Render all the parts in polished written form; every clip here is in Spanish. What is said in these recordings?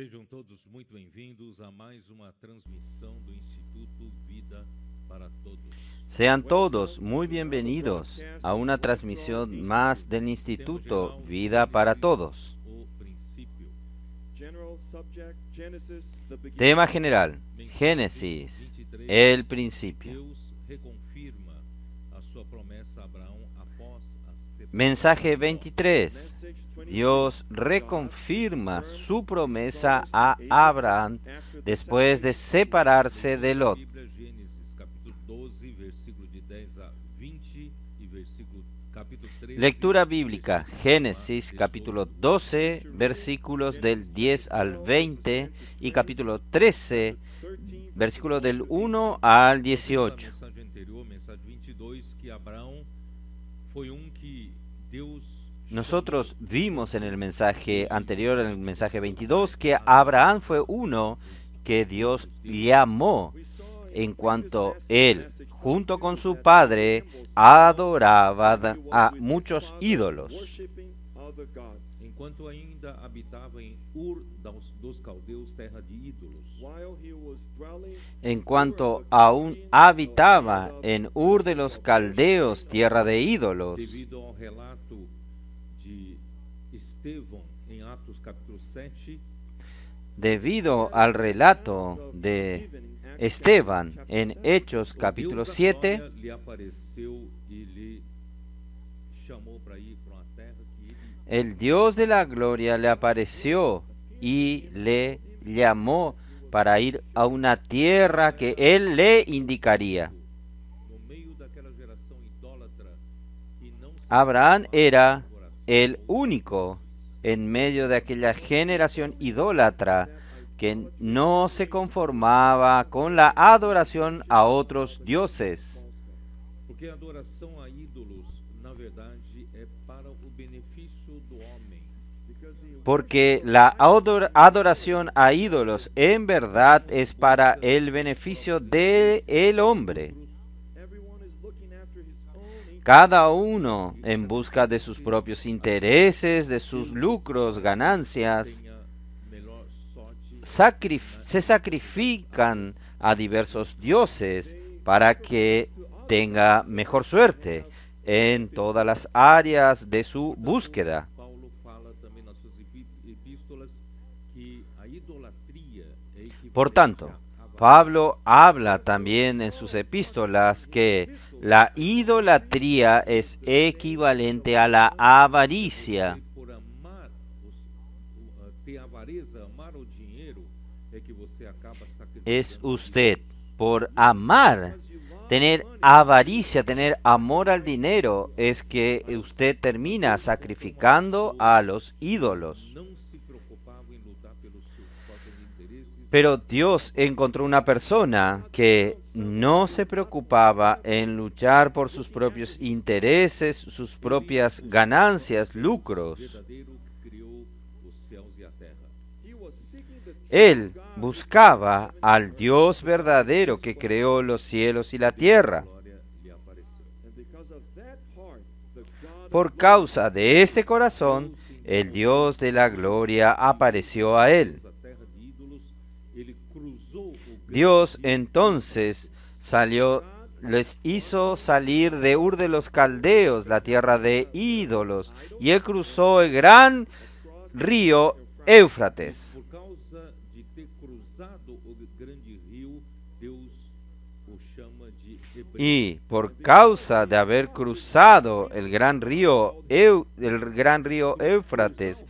Sejam todos muito bem-vindos a mais uma transmissão do Instituto Vida para Todos. Sean todos muy bienvenidos a una transmisión más del Instituto Vida para Todos. O princípio. Tema general, Génesis, el principio. Deus reconfirma a sua promessa a Abraão após a separação. Mensaje 23. Dios reconfirma su promesa a Abraham después de separarse de Lot. Bíblia, Gênesis capítulo 12, versículo de 10 a 20 e versículo capítulo 13. Lectura bíblica, Génesis capítulo 12, versículos del 10 al 20 y capítulo 13, versículos del 1 al 18. Mensagem anterior, mensagem 22, que Abraão foi que Deus Nosotros vimos en el mensaje anterior, en el mensaje 22, que Abraham fue uno que Dios llamó en cuanto él, junto con su padre, adoraba a muchos ídolos. enquanto ainda habitava em Ur dos Caldeus, terra de ídolos. En cuanto aún habitaba en Ur de los Caldeos, tierra de ídolos, Devido ao relato de Estevão em Atos capítulo 7, debido al relato de Esteban en Hechos capítulo Deus da 7, glória lhe apareceu e lhe chamou para ir para uma terra que ele el Dios de la gloria le apareció y le llamó para ir a una tierra que él le indicaría. no meio daquela geração idólatra e não se Abraham era el único en medio de aquella generación idólatra que no se conformaba con la adoración a otros dioses, porque a adoração a ídolos, na verdade, é para o benefício do homem. porque la adoración a ídolos en verdad es para el beneficio del hombre. Cada uno en busca de sus propios intereses, de sus lucros, ganancias, Tenha melhor sorte se sacrifican a diversos dioses para que tenga mejor suerte en todas las áreas de su búsqueda. Paulo fala também nas suas epístolas que a idolatria é Por tanto, Pablo habla también en sus epístolas que la idolatría es equivalente a la avaricia. por amar ter avareza, amar o dinheiro, é que você acaba sacrificando. Es usted, por amar, tener avaricia, tener amor al dinero, es que usted termina sacrificando a los ídolos. Não se preocupava em lutar pelos seus próprios interesses. Pero Dios encontró una persona que no se preocupaba en luchar por sus propios intereses, sus propias ganancias, lucros. Verdadeiro que criou os céus e a terra. Él buscaba al Dios verdadero que creó los cielos y la tierra. Glória lhe apareceu. Por causa de este corazón, el Dios de la gloria apareció a él. Da terra de ídolos, ele cruzou o Dios entonces les hizo salir de Ur de los Caldeos, la tierra de ídolos, y él cruzó el gran río Éufrates. por causa de ter cruzado o grande rio, Deus o chama de Hebreu. Y por causa de haber cruzado el gran río Éufrates,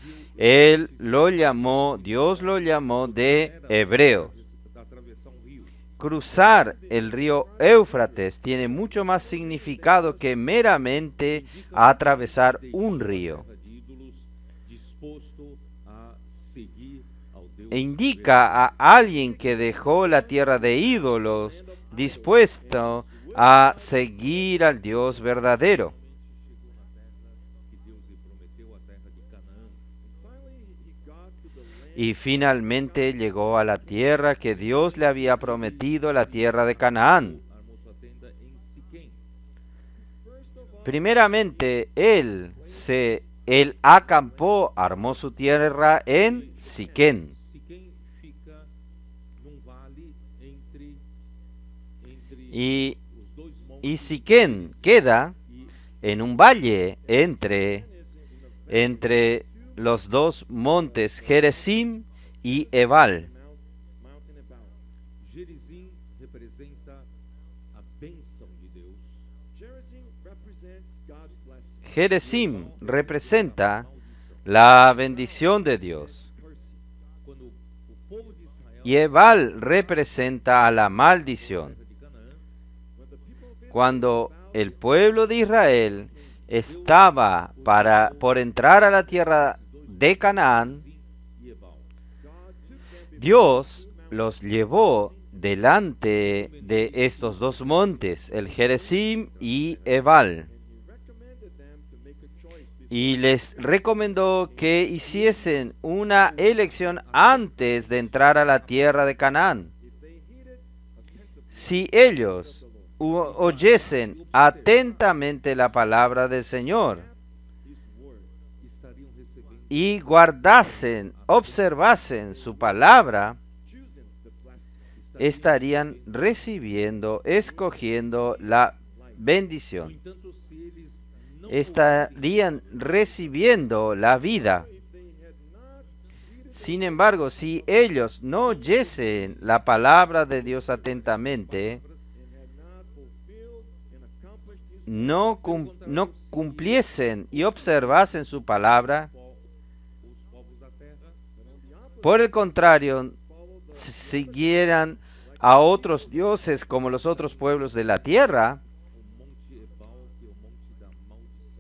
Dios lo llamó de hebreo. Atravessar um rio. Cruzar el río Éufrates tiene mucho más significado que meramente atravesar un río. Terra de ídolos, disposto a seguir ao Deus E indica a alguien que dejó la tierra de ídolos, dispuesto a seguir al Dios verdadero. que Deus lhe prometeu, a terra de Canaã. Y finalmente llegó a la tierra que Dios le había prometido, la tierra de Canaán. Armou sua tenda em Siquém. Primeramente, él acampó, armó su tierra en Siquén. Siquém Y Siquén queda en un valle entre los dos montes Gerizim y Ebal. Gerizim representa a bênção de Deus. Gerizim representa la bendición de Dios. Quando o povo de Israel Y Ebal representa a la maldición. Cuando el pueblo de Israel estaba por entrar a la tierra de Canaán, e Ebal, Dios los llevó delante de estos dos montes, el Gerizim y Ebal, y les recomendó que hiciesen una elección antes de entrar a la tierra de Canaán. Si ellos oyesen atentamente la palabra del Señor estariam recebendo y guardasen, observasen su palabra, estarían recibiendo, escogiendo la bendición. entanto, se eles não Estarían recibiendo la vida. Sin embargo, si ellos no oyesen la palabra de Dios atentamente, no cumpliesen y observasen su palabra, os povos da terra por el contrario, siguieran a otros dioses como los otros pueblos de la tierra, o monte Ebal, que é o monte da maldição.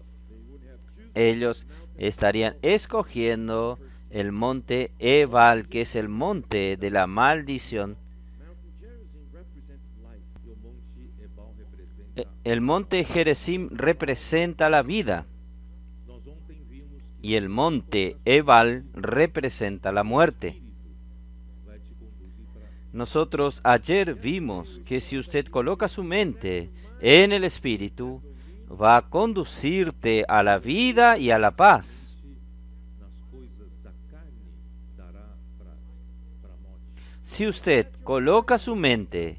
ellos estarían escogiendo el monte Ebal, que es el monte de la maldición. E o monte Ebal representa. El monte Gerizim representa la vida Nós ontem vimos que y el monte Ebal representa la muerte. vai te conduzir para Nosotros ayer vimos que si usted coloca su mente en el Espíritu, va a conducirte a la vida y a la paz. nas coisas da carne, dará para a morte. Si usted coloca su mente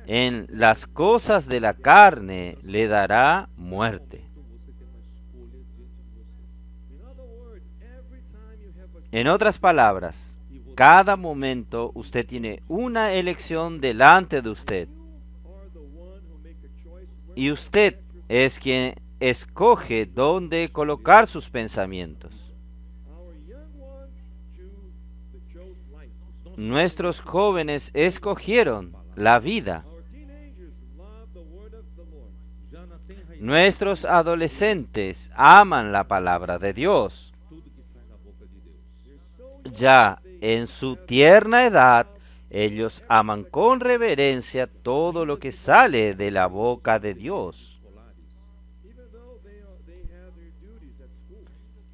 en las cosas de la carne, le dará muerte. Então você tem uma escolha diante de você. En otras palabras, cada momento usted tiene una elección delante de usted. Y usted es quien escoge dónde colocar sus pensamientos. Nuestros jóvenes escogieron la vida. Já na tenra e Nuestros adolescentes aman la palabra de Dios. tudo que sai da boca de Deus. Ya en su tierna edad, ellos aman con reverencia todo lo que sale de la boca de Dios.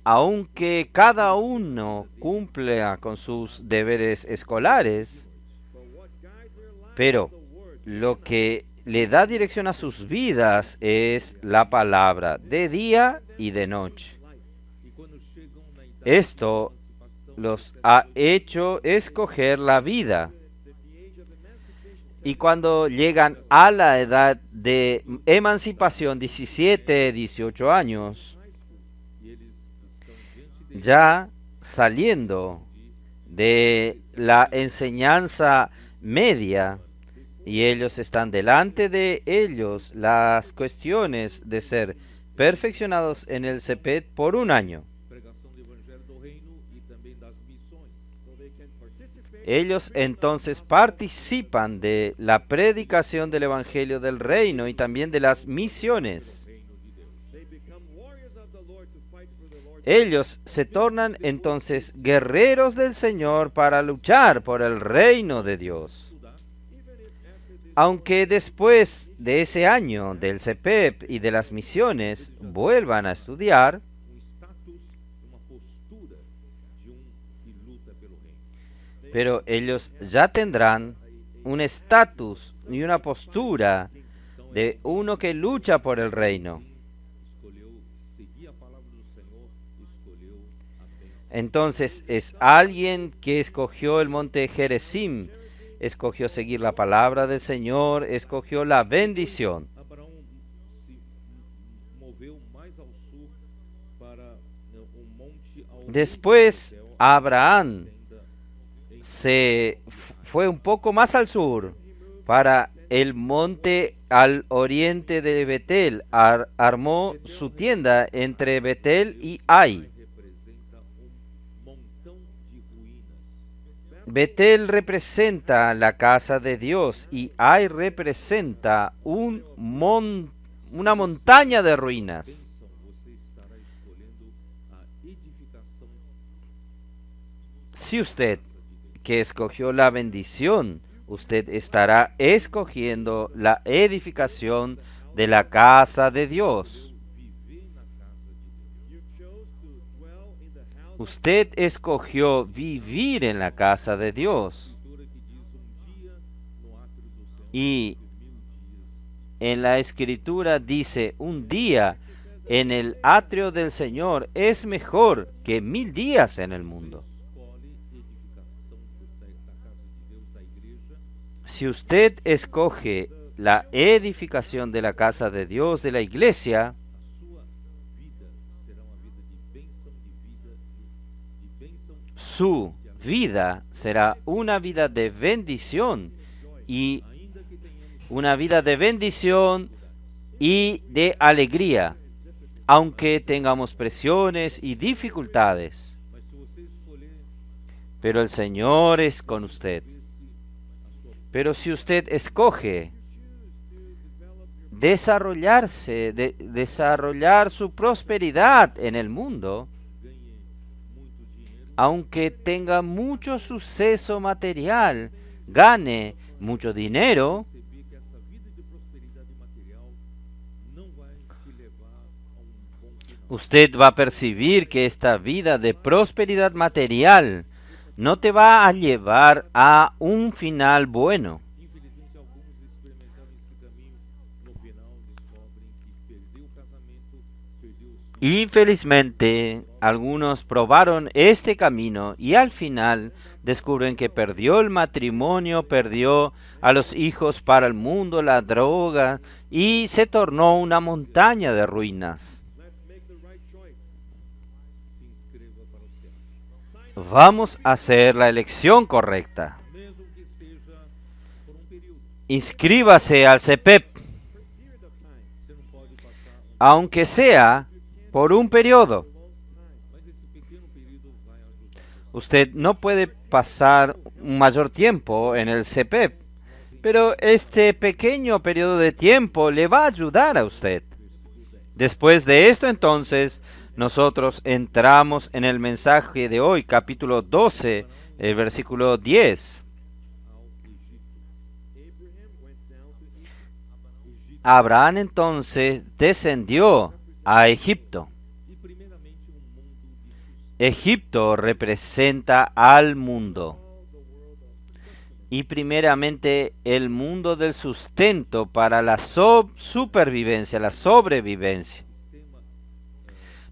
Aunque cada uno cumpla con sus deberes escolares, pero lo que le da dirección a sus vidas es la palabra de día y de noche. E quando chegam na idade Esto los ha hecho escoger la vida. Y cuando llegan a la edad de emancipación, 17, 18 años, e eles estão diante de ya saliendo de la enseñanza media, y ellos están delante de ellos las cuestiones de ser perfeccionados en el CEPET por un año. pregação do evangelho do reino e também das missões. Ellos entonces participan de la predicación del Evangelio del Reino y también de las misiones. Ellos se tornan entonces guerreros del Señor para luchar por el reino de Dios. Aunque después de ese año del CEPEP y de las misiones vuelvan a estudiar, Status, uma postura de que luta pelo reino. pero ellos ya tendrán un estatus y una postura de uno que lucha por el reino. Escolheu seguir a palavra do Senhor, escolheu a bênção. Entonces es alguien que escogió el monte Gerizim escogió seguir la palabra del Señor, escogió la bendición. Abraão se moveu mais ao sul para monte ao Después, Betel, Abraham tenda fue un poco más al sur, para el monte al oriente de Betel. Armó su tienda entre Betel y Ai. representa montão de ruínas. Betel representa la casa de Dios y Ai representa una montaña de ruinas. Você estará escolhendo a edificação. Si usted que escogió la bendición, usted estará escogiendo la edificación de la casa de Dios. Viver na casa de Deus. Usted escogió vivir en la casa de Dios. Escritura que diz dia no átrio do Senhor, Y 1000 dias. en la escritura dice, un día en el atrio del Señor es mejor que 1000 días en el mundo. Escolhe edificação da casa de Deus, da igreja. Si usted escoge la edificación de la casa de Dios, de la iglesia, A sua vida será uma vida de bênção, de bênção, su vida será una vida de bendición y ainda que tenhamos una vida de bendición y de alegría, aunque tengamos presiones y dificultades. mas se você escolher Pero el Señor es con usted. Pero si usted escoge desarrollar su prosperidad en el mundo, ganhe muito dinheiro, aunque tenga mucho suceso material, gane mucho dinero, perceber que essa vida de prosperidade material não vai te levar a bom final. usted va a percibir que esta vida de prosperidad material no te va a llevar a un final bueno. Infelizmente, alguns experimentaram esse caminho, no final descobrem que perdeu o casamento, perdeu os filhos, Infelizmente, algunos probaron este camino y al final descubren que perdió el matrimonio, perdió a los hijos para el mundo, la droga, y se tornó una montaña de ruinas. se inscreva para o céu. Vamos a hacer la elección correcta. Mesmo que seja por período. Inscríbase al CEPEP, Você não pode passar aunque sea por un periodo. mas esse pequeno período vai ajudar você. Usted no puede pasar un mayor tiempo en el CEPEP, pero este pequeño periodo de tiempo le va a ayudar a usted. Después de esto, entonces, nosotros entramos en el mensaje de hoy, capítulo 12, el versículo 10. Abraham entonces descendió a Egipto. E primeiramente mundo de Egipto representa al mundo. Y primeramente el mundo del sustento para la supervivencia, la sobrevivencia.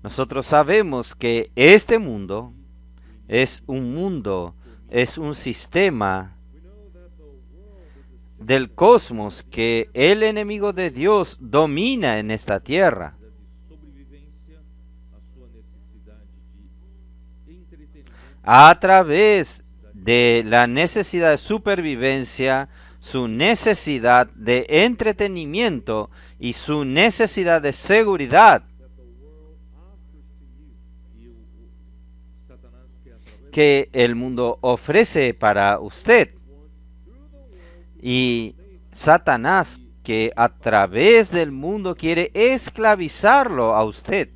Nosotros sabemos que este mundo, es un sistema del cosmos que el enemigo de Dios domina en esta tierra. de sobrevivência, a sua necessidade de entretenimento, A través de la necesidad de supervivencia, su necesidad de entretenimiento y su necesidad de seguridad e o Satanás quer através que el mundo ofrece para usted. Y Satanás que a través del mundo quiere esclavizarlo a usted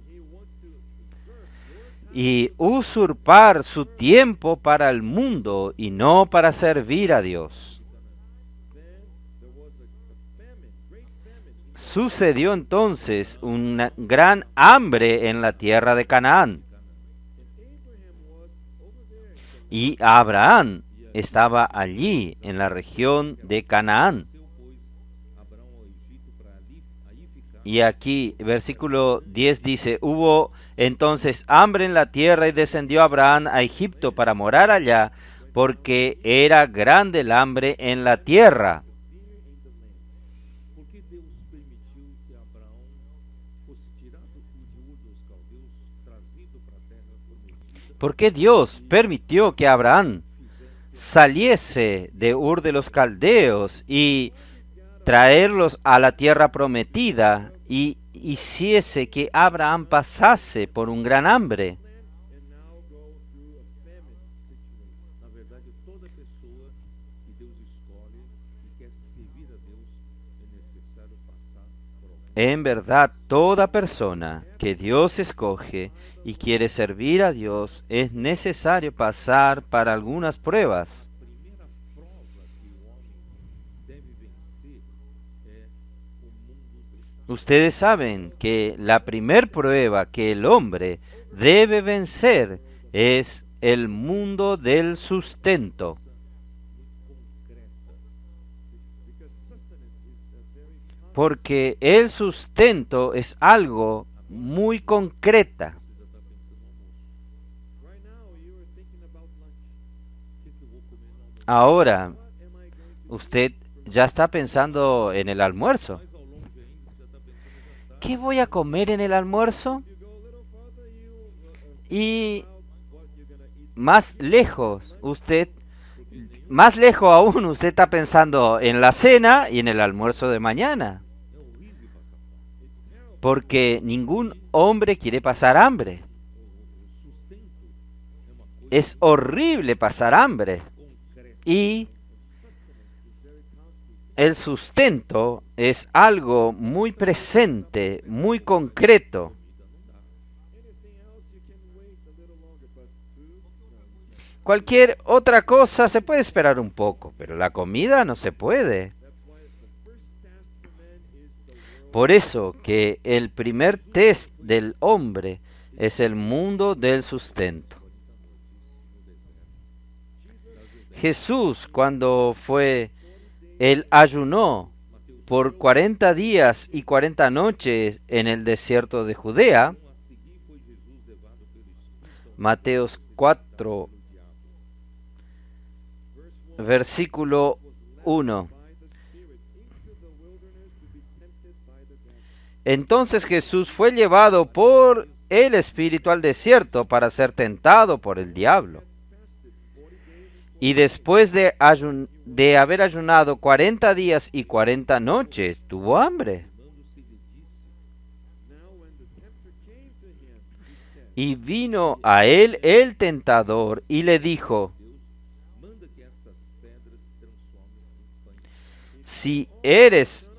y usurpar su tiempo para el mundo y no para servir a Dios. Sucedió entonces una gran hambre en la tierra de Canaán. Y Abraham estaba allí en la región de Canaán. pois Abraão ao Egito para aí ficar. Y aquí, versículo 10 dice, hubo entonces hambre en la tierra y descendió Abraham a Egipto para morar allá, porque era grande el hambre en la tierra. Por que Deus permitiu que Abraão fosse tirado de Ur dos Caldeus, trazido para a terra prometida, ¿Por qué Dios permitió que Abraham saliese de Ur de los Caldeos y traerlos a la tierra prometida y hiciese que Abraham pasase por un gran hambre? and now go through a famine situation? Na verdade, toda pessoa que Deus escolhe e quer servir a Deus é necessário passar por algum. En verdad, toda persona que Dios escoge y quiere servir a Dios es necesario pasar para algunas pruebas. A primeira prova que o homem deve vencer é o mundo do Ustedes saben que la primer prueba que el hombre debe vencer es el mundo del sustento. Porque el sustento es algo muy concreta. Right now, you are thinking about lunch. O que eu vou comer no almoço? Ahora, What am I going to usted ya está pensando en el almuerzo. mais ao longe ainda, já está pensando no jantar. ¿Qué voy a comer en el almuerzo? You go a little further, you Y about what you're gonna eat. más lejos aún, usted está pensando en la cena y en el almuerzo de mañana. É horrível passar fome. It's terrible. Porque ningún hombre quiere pasar hambre. O sustento é uma coisa Es horrible pasar hambre. concreta. Y Sustenance is very concrete. el sustento es algo muy presente, muy concreto. Anything else you can wait a little longer, but food, no. Cualquier otra cosa se puede esperar un poco, pero la comida no se puede. That's why the first task for man is the world. Por eso que el primer test del hombre es el mundo del sustento. Jesús, cuando él ayunó por 40 días y 40 noches en el desierto de Judea, A seguir foi Jesus levado pelo Espírito Mateos 4, versículo 1. by the Spirit into the wilderness to be tempted by the devil. Entonces Jesús fue llevado por el Espíritu al desierto para ser tentado por el diablo. Y después de haber ayunado 40 días y 40 noches, tuvo hambre. Queimando-se, lhe disse. Now when the tempter came to him, he said, Y vino a él el tentador y le dijo, Deus, manda que estas pedras se transformem em pães. si eres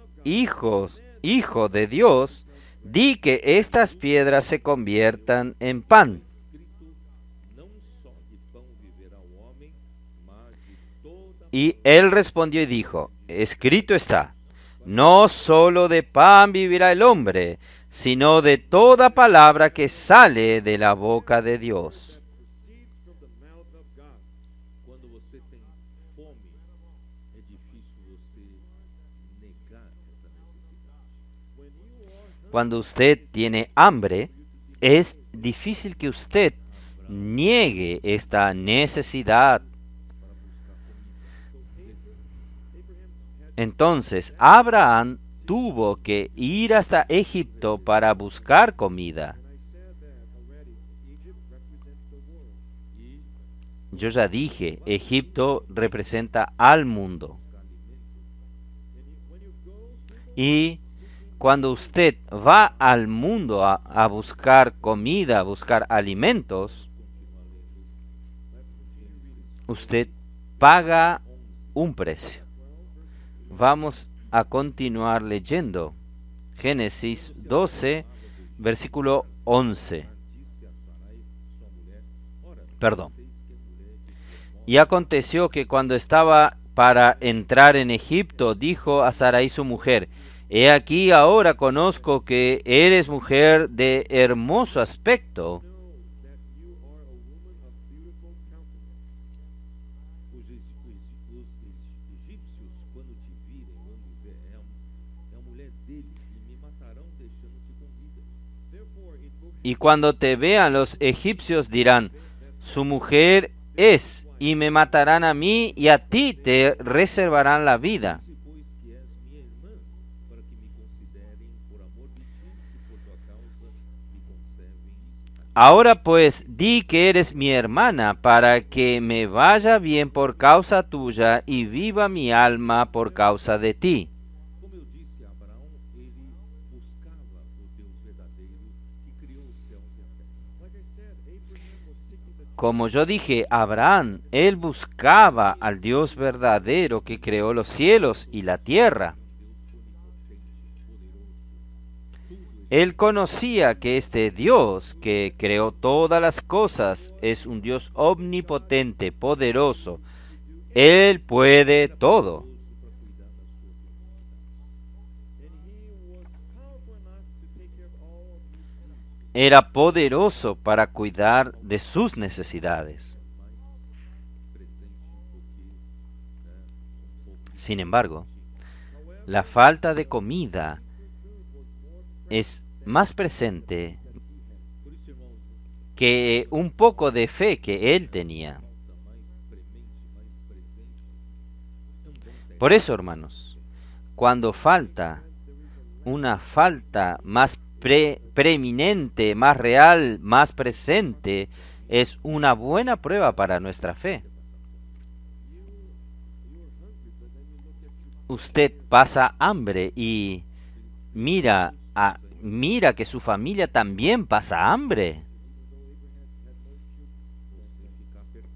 hijo de Dios, di que estas piedras se conviertan en pan. Escrito, não só de pão viverá o homem, mas de toda Y él respondió y dijo, escrito está, no solo de pan vivirá el hombre, sino de toda palabra que sale de la boca de Dios. proceeds from the mouth of God. Quando você tem fome, é difícil você negar essa necessidade. When you are hungry, Cuando usted tiene hambre, es difícil que usted niegue esta necesidad. Entonces, Abraham tuvo que ir hasta Egipto para buscar comida. and I said that already, Egypt represents the world. E Yo ya dije, Egipto representa al mundo. when you go to the Y cuando usted va al mundo a buscar comida, a buscar alimentos, usted paga un precio. Vamos a continuar leyendo. Génesis 12, versículo 11. disse a Sarai, sua mulher, ora, Perdón. eis que a mulher de Y aconteció que cuando estaba para entrar en Egipto, dijo a Sarai su mujer, he aquí ahora conozco que eres mujer de hermoso aspecto. know that you are a woman of beautiful countenance. Os egípcios, quando te virem, vão dizer, é a mulher dele, e me matarão deixando-te com vida. Therefore, it will Y cuando te vean los egipcios dirán, su mujer es y me matarán a mí, y a ti te reservarán la vida. Dize, pois, que és minha irmã, para que me considerem por amor de ti e por tua causa me conservem. Ahora pues, di que eres mi hermana, para que me vaya bien por causa tuya, y viva mi alma por causa de ti. Como eu disse a Abraão, ele buscava o Deus verdadeiro que criou os céus e a terra. Like I said, Abraham was seeking the Como yo dije, Abraham, él buscaba al Dios verdadero que creó los cielos y la tierra. Él conocía que este Dios que creó todas las cosas es un Dios omnipotente, poderoso. Él puede todo. Era poderoso para cuidar de sus necesidades. Sin embargo, la falta de comida es más presente que un poco de fe que él tenía. Por eso, hermanos, cuando falta una falta más preeminente, más real, más presente, es una buena prueba para nuestra fe. Usted pasa hambre y mira que su familia también pasa hambre.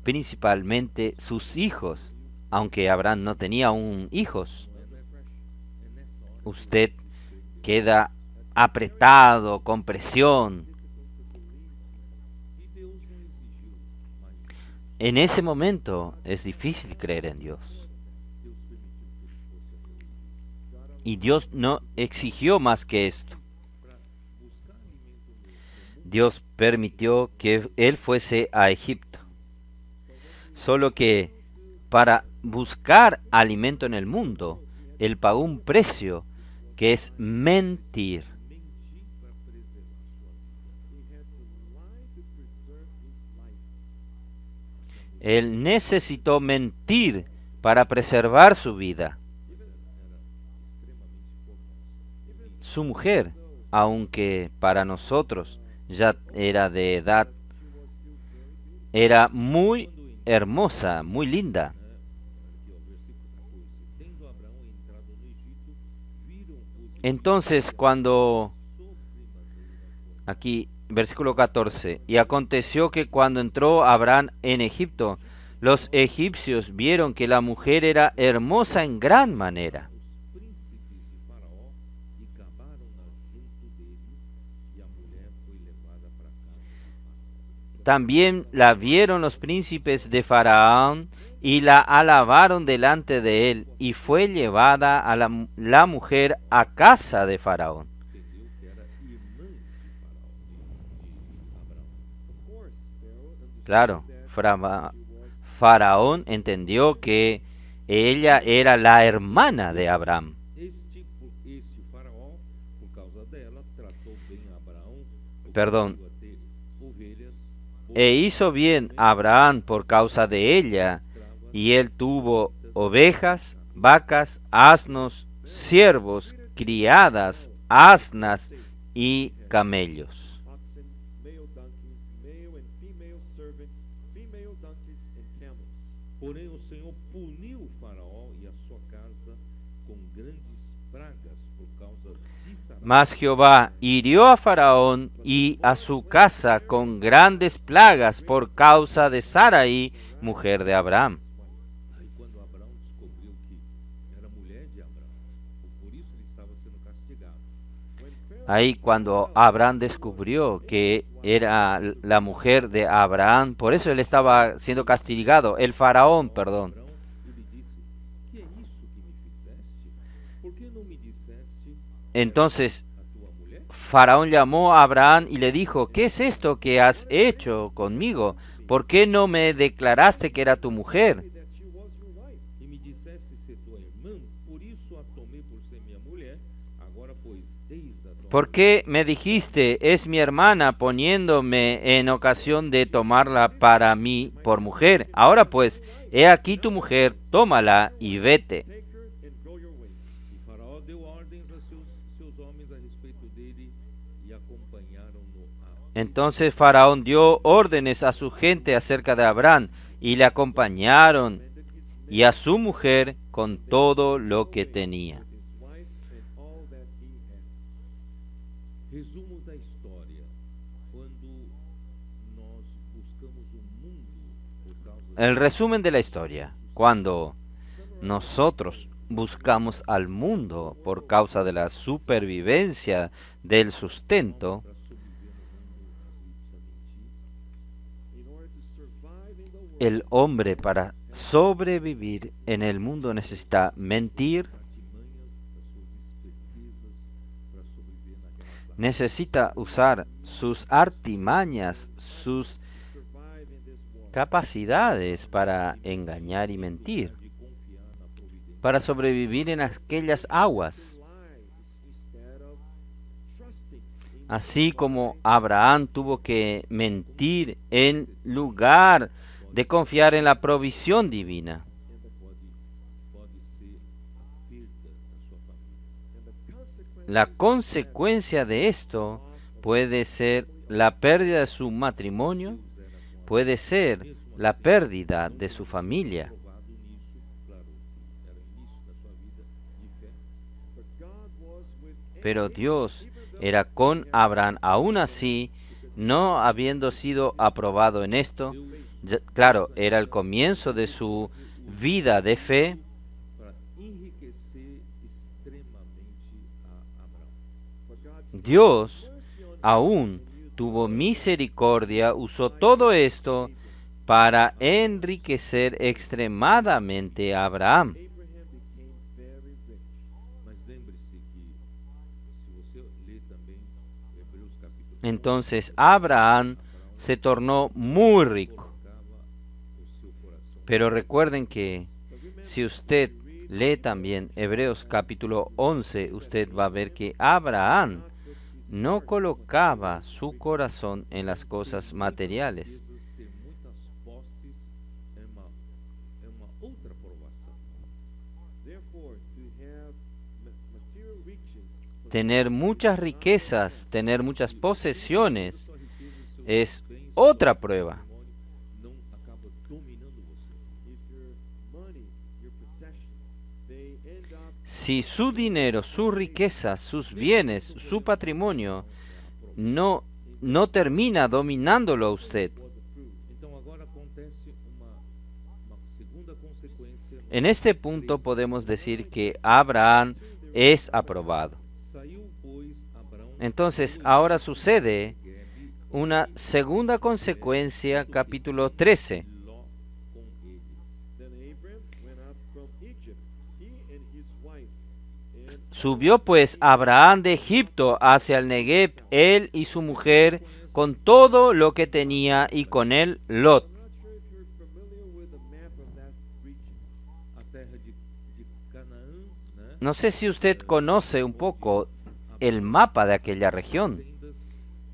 Principalmente sus hijos, aunque Abraham no tenía aún hijos. Usted queda apretado, con presión. En ese momento es difícil creer en Dios. Y Dios no exigió más que esto. Dios permitió que él fuese a Egipto. Solo que para buscar alimento en el mundo, él pagó un precio que es mentir. Él necesitó mentir para preservar su vida. Su mujer, aunque para nosotros ya era de edad, era muy hermosa, muy linda. Entonces cuando, aquí versículo 14, y aconteció que cuando entró Abraham en Egipto, los egipcios vieron que la mujer era hermosa en gran manera. También la vieron los príncipes de Faraón y la alabaron delante de él, y fue llevada a la mujer a casa de Faraón. Claro, Faraón entendió que ella era la hermana de Abraham. Perdón. E hizo bien Abraham por causa de ella, y él tuvo ovejas, vacas, asnos, siervos, criadas, asnas y camellos. Porém, o Senhor puniu o Faraó e a sua casa com grandes pragas por causa de Sarai. Mas Jehová hirió a Faraón y a su casa con grandes plagas por causa de Sarai, mujer de Abraham. Aí, quando Abraão descobriu que era mulher de Abraão, por isso ele estava sendo castigado. Ahí cuando Abraham descubrió que era la mujer de Abraham, por eso él estaba siendo castigado, el faraón, perdón. Ele disse: Que é isso que me fizeste? Por que não me disseste Entonces a tua mulher? Faraón llamó a Abraham y le dijo, ¿qué es esto que has hecho conmigo? ¿Por qué no me declaraste que era tu mujer? That she was your wife. E me disseste ser tua irmã, por isso a tomei por ser minha mulher. Agora, pois, eis a tua ¿Por qué me dijiste, es mi hermana, poniéndome en ocasión de tomarla para mí por mujer? Ahora pues, he aquí tu mujer, tómala y vete. Take her and go your way. E Faraó deu ordens a seus homens a respeito dele e acompanharam-no a Entonces Faraón dio órdenes a su gente acerca de Abraham y le acompañaron y a su mujer con todo lo que tenía. His wife and all that he had. Resumo da história. Quando nós buscamos o mundo por causa El resumen de la historia: cuando nosotros buscamos al mundo por causa de la supervivencia del sustento, para sobreviver no mundo, a gente precisa mentir. In order to survive in the world, el hombre para sobrevivir en el mundo necesita mentir, necesita usar sus artimañas, sus survive in this world. capacidades para engañar y mentir, para sobrevivir en aquellas aguas. Lies instead of trusting in Así como Abraham tuvo que mentir en lugar de confiar en la provisión divina. Pode ser a perda da sua família. and the consequence La consecuencia de esto puede ser la pérdida de su matrimonio, puede ser la pérdida de su familia. Provado nisso, claro, era o início da sua vida de fé. but God was with Pero Dios era con Abraham, aún así, no habiendo sido aprobado en esto. Claro, era el comienzo de su vida de fe, Para enriquecer extremamente a Abraão. but God Dios aún tuvo misericordia, usó todo esto para enriquecer extremadamente a Abraham. Abraham became very rich. Mas lembre-se que, se você ler também Hebreus capítulo Entonces Abraham se tornó muy rico. colocava o seu coração Pero recuerden que si usted lee también Hebreos capítulo 11, usted va a ver que Abraham no colocaba su corazón en las cosas materiales. ter muitas posses é uma outra provação. Therefore, to have material riches Tener muchas riquezas, tener muchas posesiones es otra prueba. Não acaba dominando você. if your money, your possessions, they end up Si su dinero, sus riquezas, sus bienes, su patrimonio no termina dominándolo a usted. was approved. Então agora acontece uma segunda consequência. En este punto podemos decir que Abraham es aprobado. Saiu, pois, Abraão Entonces, ahora sucede una segunda consecuencia, capítulo 13. Ló com ele. Then Abram went up from Egypt, he and his wife, and Subió pues Abraham de Egipto hacia el Negev, él y su mujer, con todo lo que tenía, y con él Lot. I'm not sure if you're familiar with the map of that region. A terra de Canaã, né? No sé si usted conoce un poco el mapa de aquella región. Tendas,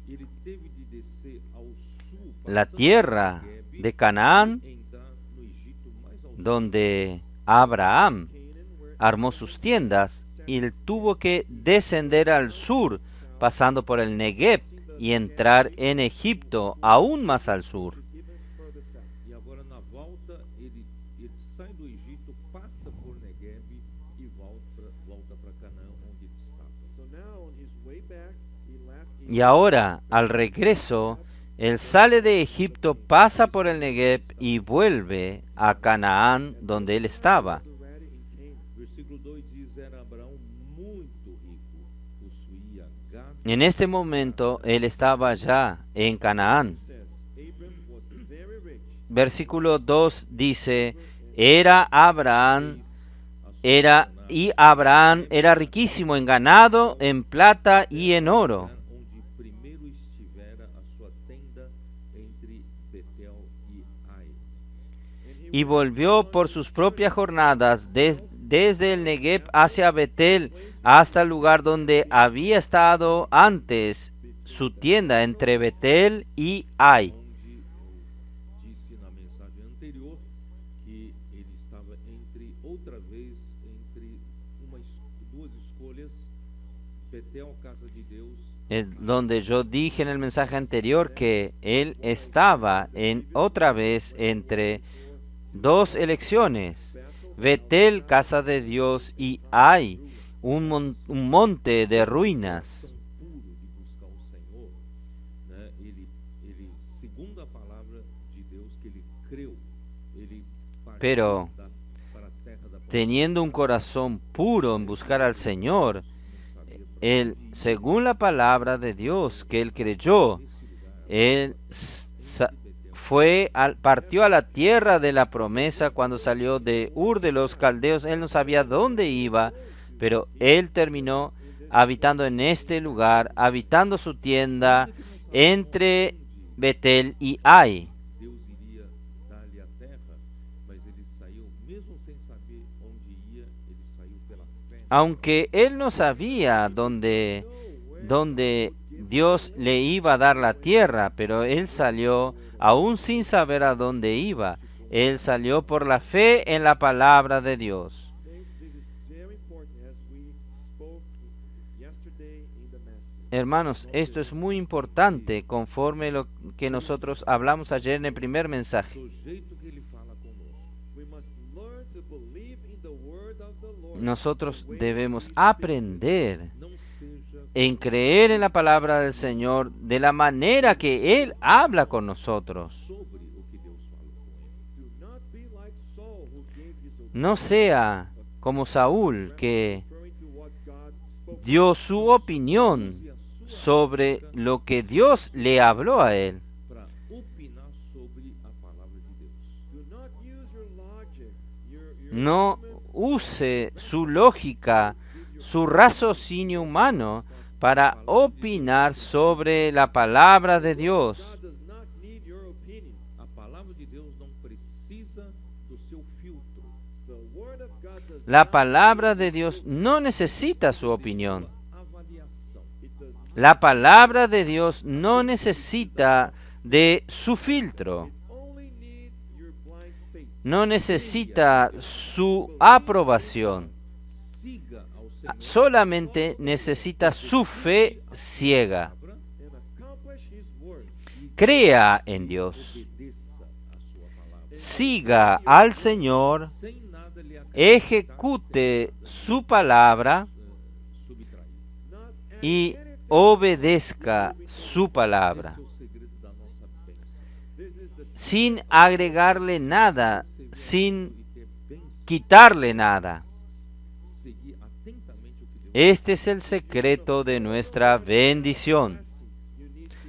ele teve de descer ao sul, La passando tierra por Negueb, de Canaán, entrar no Egito mais ao sul. donde Abraham Canaan, where armó sus tiendas, y él tuvo que descender al sur, pasando por el Negev, y entrar en Egipto, aún más al sur. is even further south. E agora na volta, ele sai do Egito, passa por Negueb e volta para Canaã, onde ele estava. So now on his way back, he left Y ahora, al regreso, él sale de Egipto, pasa por el Negev y vuelve a Canaán, donde él estaba. already in Canaan. Versículo 2 diz: Era Abraão muito rico, possuía gado. En este momento, él estaba ya en Canaán. It says Abram was very rich. Versículo 2 dice, Abraham era riquísimo en ganado, en plata y en oro. Onde primeiro estivera a sua tenda entre Betel e Ai. Y volvió por sus propias jornadas desde desde el Negev hacia Betel, hasta el lugar donde había estado antes su tienda, entre Betel y Ai. onde eu disse na mensagem anterior que ele estava outra vez entre duas escolhas, Betel, casa de Deus, Donde yo dije en el mensaje anterior que él estaba otra vez entre dos elecciones: Betel, casa de Dios, y Ai, un monte de ruinas. puro de buscar o Senhor, né? Ele, segundo a palavra de Deus que ele creu, ele Pero partiu para a terra da teniendo un corazón puro en buscar al Señor, él, según la palabra de Dios que él creyó, él partió a la tierra de la promesa cuando salió de Ur de los Caldeos. Él no sabía dónde iba, pero él terminó habitando en este lugar, habitando su tienda entre Betel y Ai. Deus iria dar-lhe a terra, mas ele saiu, mesmo sem saber onde ia, ele saiu pela fé. Aunque él no sabía dónde Dios le iba a dar la tierra, pero él salió aún sin saber a dónde iba. Él salió por la fe en la palabra de Dios. Hermanos, esto es muy importante conforme lo que nosotros hablamos ayer en el primer mensaje. Do jeito que ele fala conosco. Nosotros debemos aprender Não seja en creer en la palabra del Señor de la manera que Él habla con nosotros. sobre o que Deus falou com ele. No sea como Saúl, que dio su opinión sobre lo que Dios le habló a él. Para opinar sobre a palavra de Deus. No use su lógica, su raciocinio humano para opinar sobre la palabra de Dios. A palavra de Deus não precisa do seu filtro. La palabra de Dios no necesita su opinión. Avaliação. La palabra de Dios no necesita de su filtro. No necesita su aprobación. Siga ao Senhor Solamente necesita su fe ciega. Crea en Dios. obedeça a sua palavra. Siga al Señor. Sem nada lhe Ejecute su palabra subtrair. y obedezca su palabra, Esse é o segredo da nossa bênção. sin agregarle nada, sin E ter bênção, quitarle nada. seguir atentamente o que Deus Este es el secreto de nuestra bendición.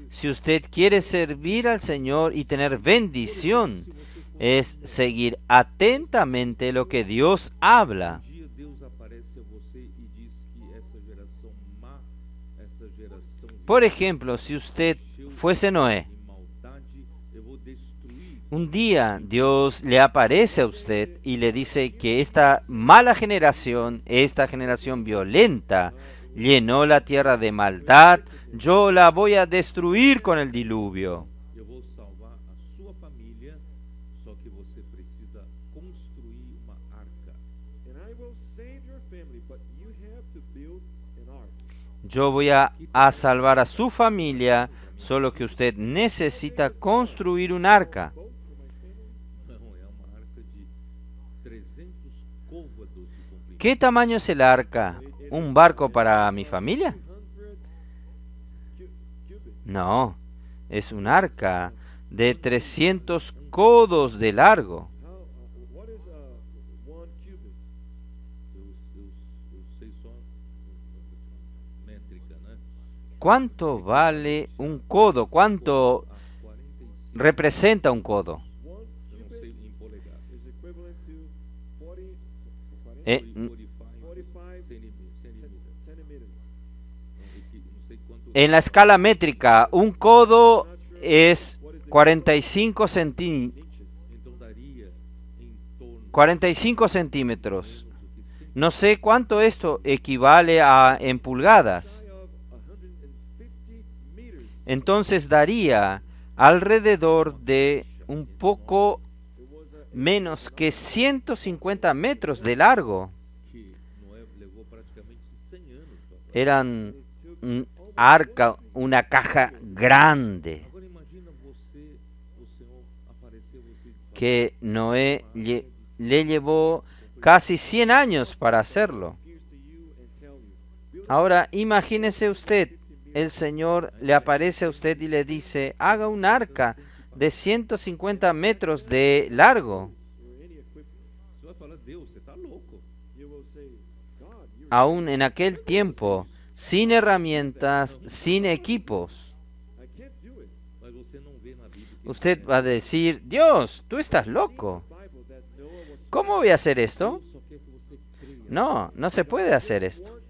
Si usted quiere servir al Señor y tener bendición, es seguir atentamente lo que Dios habla. Um dia Deus aparece a você e diz que essa geração má, essa geração Por ejemplo, si usted fuese Noé, de maldade, eu vou destruir. un día Dios le aparece a usted y le dice que esta mala generación, esta generación violenta, llenó la tierra de maldad, yo la voy a destruir con el diluvio. Eu vou salvar a sua família, só que você precisa construir uma arca. Yo voy a salvar a su familia, solo que usted necesita construir un arca. Não, é uma arca de 300 côvados de comprimento. ¿Qué tamaño es el arca? ¿Un barco para mi familia? No, es un arca de 300 codos de largo. Eu sei só métrica, né? ¿Cuánto vale un codo? ¿Cuánto 45, representa un codo? eu não sei em polegar. Eh, 45 centímetros. Não sei quanto. En la escala métrica, un codo es 45 Então daria em torno 45 centímetros. de No sé cuánto esto equivale en pulgadas. Entonces daría alrededor de un poco menos que 150 metros de largo. Eran un arca, una caja grande que Noé le llevó casi 100 años para hacerlo. Ahora imagínese usted, el Señor le aparece a usted y le dice, haga un arca de 150 metros de largo. Aún en aquel tiempo, sin herramientas, sin equipos. Usted va a decir, Dios, tú estás loco. ¿Cómo voy a hacer esto? No, no se puede hacer esto.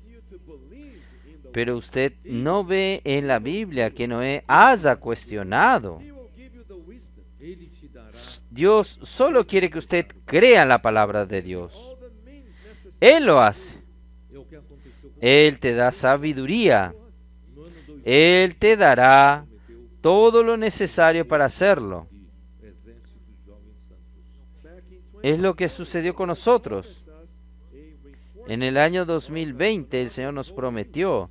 Pero usted no ve en la Biblia que Noé haya cuestionado. Dios solo quiere que usted crea en la palabra de Dios. Él lo hace. Él te da sabiduría. Él te dará todo lo necesario para hacerlo. Es lo que sucedió con nosotros. En el año 2020 el Señor nos prometió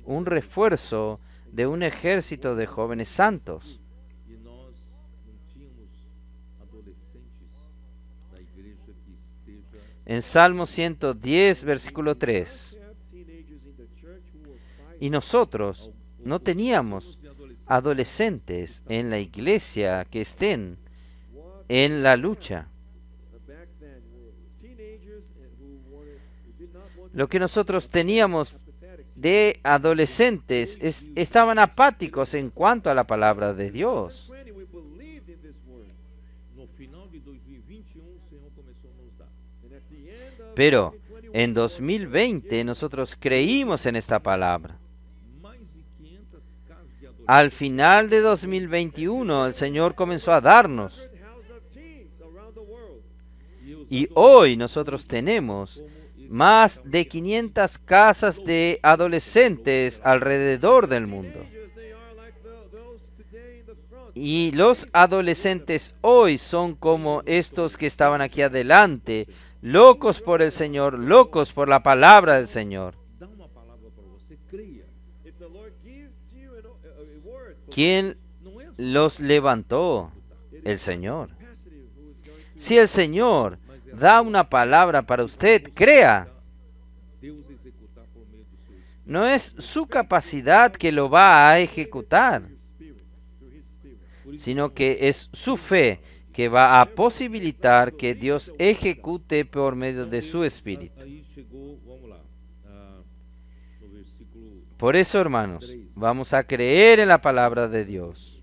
un refuerzo de un ejército de jóvenes santos. En Salmo 110, versículo 3. Y nosotros no teníamos adolescentes en la iglesia que estén en la lucha. Lo que nosotros teníamos de adolescentes estaban apáticos en cuanto a la palabra de Dios. Pero en 2020 nosotros creímos en esta palabra. Al final de 2021 el Señor comenzó a darnos. Y hoy nosotros tenemos más de 500 casas de adolescentes alrededor del mundo. Y los adolescentes hoy son como estos que estaban aquí adelante, locos por el Señor, locos por la palabra del Señor. ¿Quién los levantó? El Señor. Si el Señor da una palabra para usted, crea. No es su capacidad que lo va a ejecutar, sino que es su fe que va a posibilitar que Dios ejecute por medio de su Espíritu. Por eso, hermanos, vamos a creer en la palabra de Dios.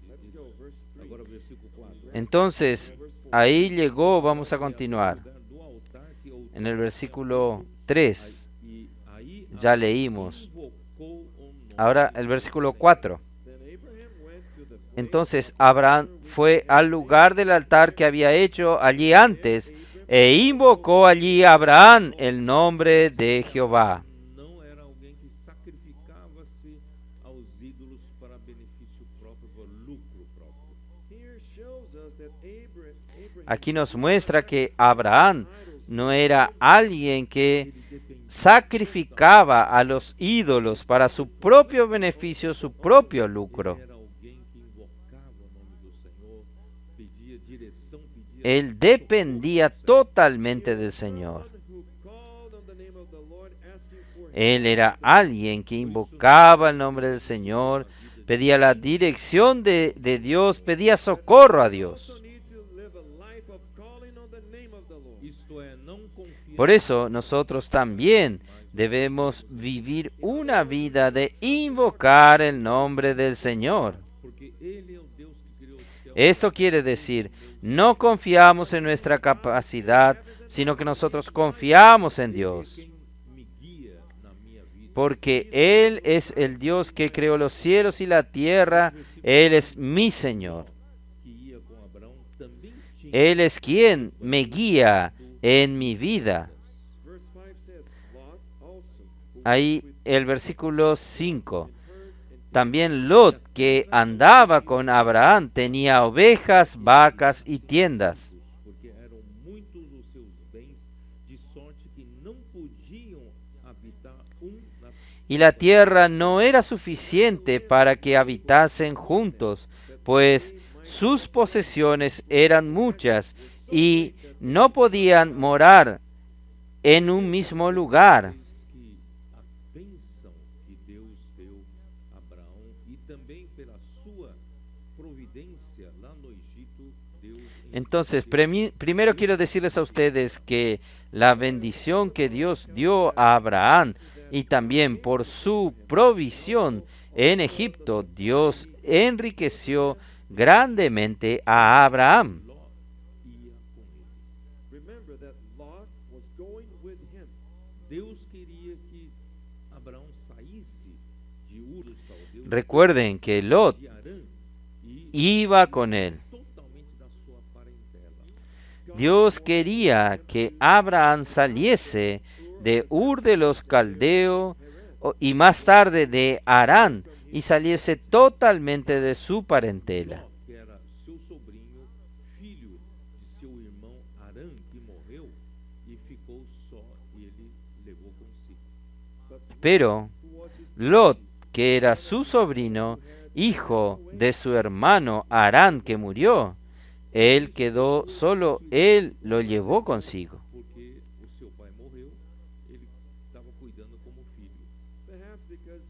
Entonces, ahí llegó, vamos a continuar. En el versículo 3, ya leímos. Ahora el versículo 4. Entonces Abraham fue al lugar del altar que había hecho allí antes, e invocó allí a Abraham el nombre de Jehová. Aquí nos muestra que Abraham no era alguien que sacrificaba a los ídolos para su propio beneficio, su propio lucro. Él dependía totalmente del Señor. Él era alguien que invocaba el nombre del Señor, pedía la dirección de Dios, pedía socorro a Dios. Por eso nosotros también debemos vivir una vida de invocar el nombre del Señor. Esto quiere decir, no confiamos en nuestra capacidad, sino que nosotros confiamos en Dios. Porque Él es el Dios que creó los cielos y la tierra, Él es mi Señor. Él es quien me guía en mi vida. ahí el versículo 5. También Lot, que andaba con Abraham, tenía ovejas, vacas y tiendas. Porque eram muitos os seus bens, de sorte que não podiam habitar na Y la tierra no era suficiente para que habitasen juntos, pues sus posesiones eran muchas y no podían morar en un mismo lugar. que a bênção que Deus deu a Abraão e também pela sua providência lá no Egito, Deus Entonces, primero quiero decirles a ustedes que la bendición que Dios dio a Abraham y también por su provisión en Egipto, Dios enriqueció grandemente a Abraham. Ló ia com ele. Remember that Lot was going with him. Deus queria que Abraão saísse de Ur dos Caldeus, Recuerden que Lot de Harã, e iba con él. totalmente da sua parentela. Dios quería que Abraham saliese de Ur de los Caldeos y más tarde de Harán y saliese totalmente de su parentela. Ló, que era seu sobrinho, filho de seu irmão Harã, que morreu e ficou só, e ele levou consigo. Pero Lot, que era su sobrino, hijo de su hermano Harán que murió, él quedó solo, él lo llevó consigo. Porque o seu pai morreu, ele estava cuidando como filho. Perhaps because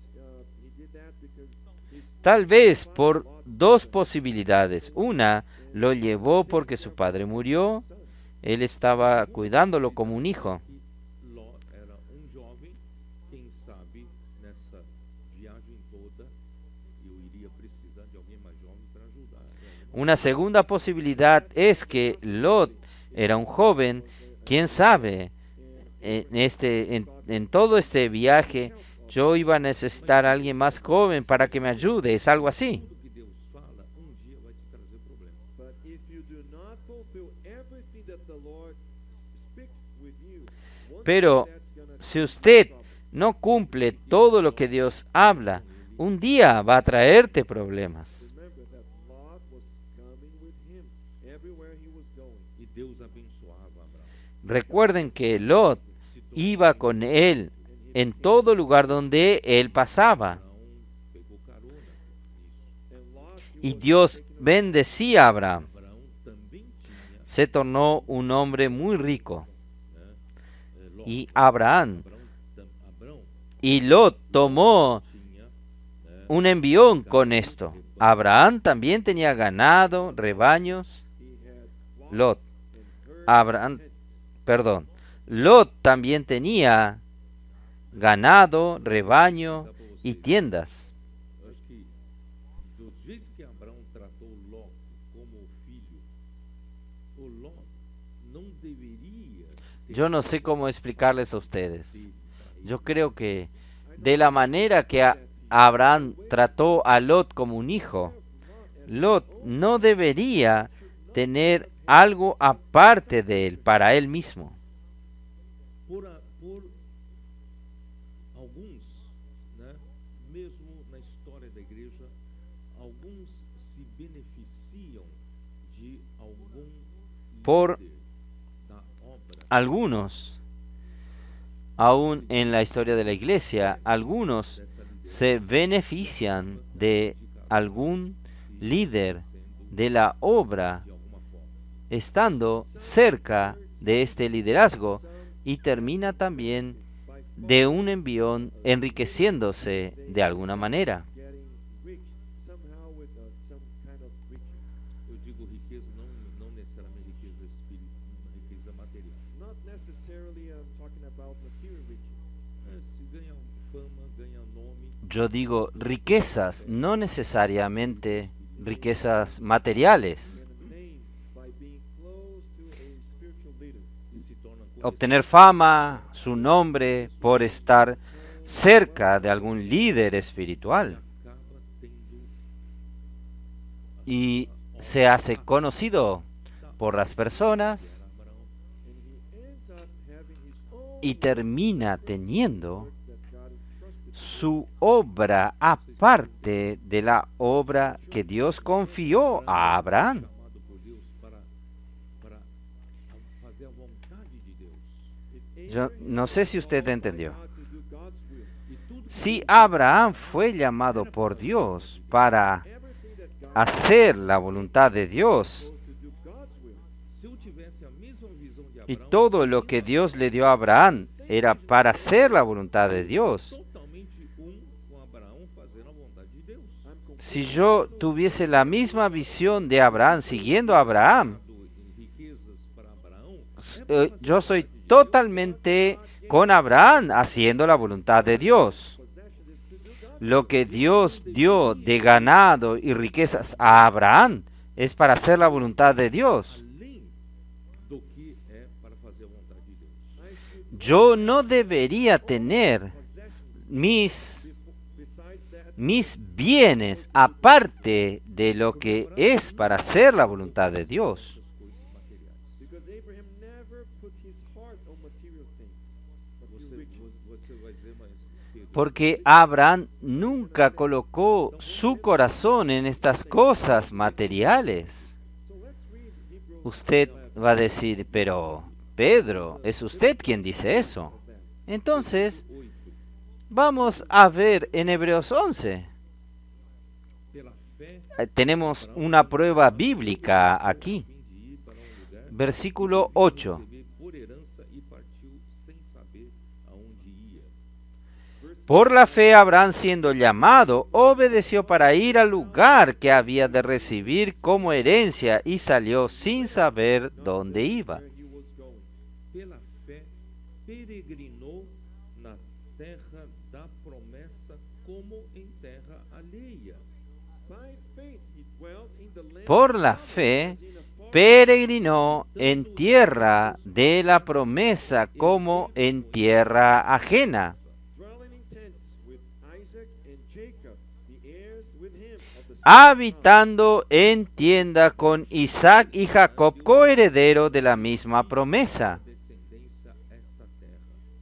he did that because his Tal vez por dos posibilidades. Una, lo llevó porque su padre murió, él estaba cuidándolo como un hijo. E Ló era jovem, quem sabe nessa viagem toda eu iria precisar de alguém mais jovem para ajudar. Una segunda posibilidad es que Lot era un joven, quién sabe, en todo este viaje yo iba a necesitar a alguien más joven para que me ayude, es algo así. Tudo que Deus fala, dia vai te trazer problema. but if you do not fulfill everything that the Lord speaks with you, one Pero day that's gonna si usted no cumple todo lo que Dios habla, un día va a traerte problemas. remember that Lot was coming with him everywhere he was going. E Deus abençoava Abraão. Recuerden que Lot iba con él en todo lugar donde él pasaba. Abraão pegou carona nisso. And Lot, Y Dios bendecía a Abraham. Abraão também tinha, Se tornó un hombre muy rico. Ló, Y Abraham Abraão y Lot tomó tinha un envión con esto. Abraham también tenía ganado, rebaños. he had flocks Lot, and herds Abraham, perdón. Lot también tenía ganado, rebaño y tiendas. acho que do jeito que Abraão tratou Ló como filho, o Ló não deveria Yo no sé cómo explicarles a ustedes. ter Yo creo que de la manera que Abraham trató a Lot como un hijo, Lot no debería tener algo aparte de él, para él mismo. por alguns, né, mesmo na história da igreja, alguns se beneficiam de algum Por líder da obra. Algunos, aún en la historia de la iglesia, algunos Dessa liderança se benefician de algún líder de la obra de alguma forma. estando cerca de este liderazgo y termina también de un envión enriqueciéndose de alguna manera. getting rich somehow with some kind of riches. Eu digo riqueza, não necessariamente riqueza espiritual, riqueza material. Not necessarily talking about material riches. Se ganha fama, ganha nome, Yo digo riquezas, no necesariamente riquezas materiales. And a name by being close to a spiritual leader. e se torna Obtener fama, su nombre, por estar cerca de algún líder espiritual. acaba tendo Y se hace conocido por las personas Abraão And he ends up having his own y termina teniendo work that God su obra aparte de la obra que Dios confió a Abraham. Chamado por Deus para fazer a vontade de Deus. Yo no sé si usted entendió. to do God's will. E tudo que Si Abraham fue llamado por Dios para Everything that God hacer la voluntad de Dios, to do God's will. se eu tivesse a mesma visão de y Abraão, todo lo que Dios le dio a Abraham era para hacer la voluntad de Dios, totalmente com Abraão fazendo a vontade de Deus. si yo tuviese la misma visión de Abraham, siguiendo a Abraham, Em riquezas para Abraão, yo soy totalmente con Abraham haciendo la voluntad de Dios. Lo que Dios dio de ganado y riquezas a Abraham es para hacer la voluntad de Dios. além do que é para fazer a vontade de Deus. Yo no debería tener mis bienes aparte de lo que es para hacer la voluntad de Dios. Because Abraham never put his heart on material things, but his riches. Você vai dizer, mas Pedro, Porque Abraham nunca colocó su corazón en estas cosas materiales. So let's read Hebrews Usted va a decir, pero Pedro, ¿es usted quien dice eso? Entonces, vamos a ver en Hebreos 11. pela fé, Tenemos una prueba bíblica aquí. de ir para lugar, Versículo 8. receber por herança e partiu sem saber aonde ia. Por la fe Abraham, siendo llamado, obedeció para ir al lugar que había de recibir como herencia y salió sin saber dónde iba. where he was going. Pela fé, peregrinou na terra da promessa como em terra alheia. By faith he dwelt in the land Por of la promise, fe, as in a foreign peregrinó en tierra de la promesa como en tierra ajena, dwelling in tents with Isaac and Jacob, the heirs with him of the same habitando en tienda con Isaac y Jacob, coheredero de la misma promesa. Descendência esta terra.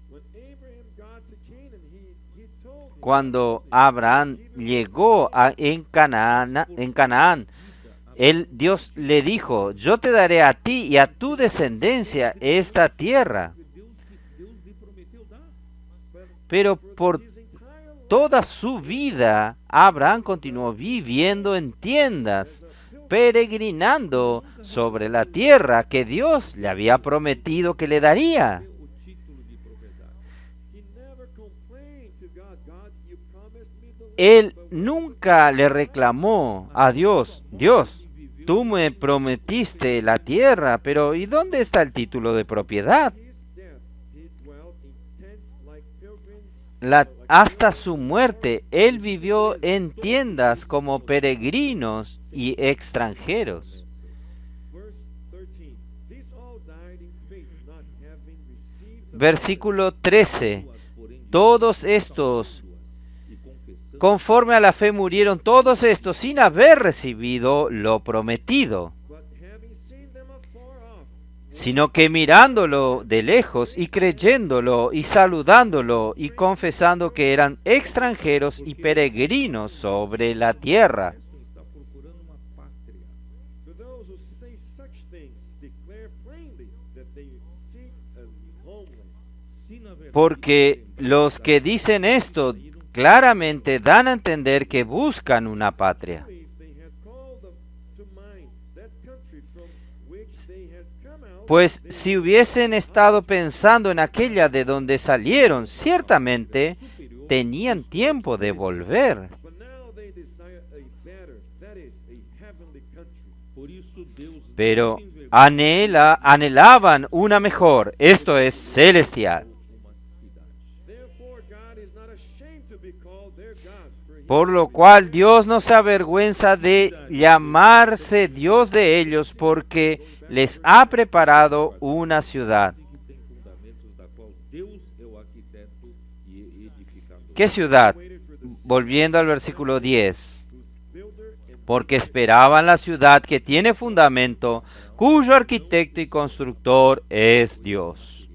When Abraham got to Canaan, he told him, Cuando Abraham llegó en Canaán, Dios le dijo, yo te daré a ti y a tu descendencia esta tierra. Deus lhe prometeu dar. Pero por his entire life toda su vida, Abraham continuó viviendo en tiendas, peregrinando sobre la tierra que Dios le había prometido que le daría. O título de propriedade. he never complained to God, God, you promised me the land, Él nunca le reclamó a Dios, Dios, tú me prometiste la tierra, pero ¿y dónde está el título de propiedad? his death, he dwelt in tents like pilgrims. Hasta su muerte, él vivió en tiendas como peregrinos y extranjeros. Verse 13. These all died in faith, not having received the Versículo 13. Todos estos, E confessando conforme a la fe, murieron todos estos sin haber recibido lo prometido, but having seen them afar off, sino que mirándolo de lejos y creyéndolo y saludándolo y confesando que eran extranjeros y peregrinos sobre la tierra. está procurando uma pátria. to those who say such things, declare plainly that they seek a homeland. Se na verdade Porque los que dicen esto claramente dan a entender que buscan una patria. If they had called to mind that country from which they had come out, Pues si hubiesen estado pensando en aquella de donde salieron, ciertamente tenían tiempo de volver. but now they desire a better, that is, a heavenly country. por isso Deus Pero não se envergonha anhelaban una mejor, esto es celestial. uma cidade. Therefore, God is not ashamed to be called their God, for he Por lo cual Dios no se avergüenza de llamarse Dios de ellos, porque les ha preparado una ciudad. Que tem fundamentos da qual Deus é o arquiteto e edificador. ¿Qué ciudad? waited for the Volviendo al versículo 10. whose builder and Porque esperaban la ciudad que tiene fundamento, cuyo arquitecto y constructor es Dios.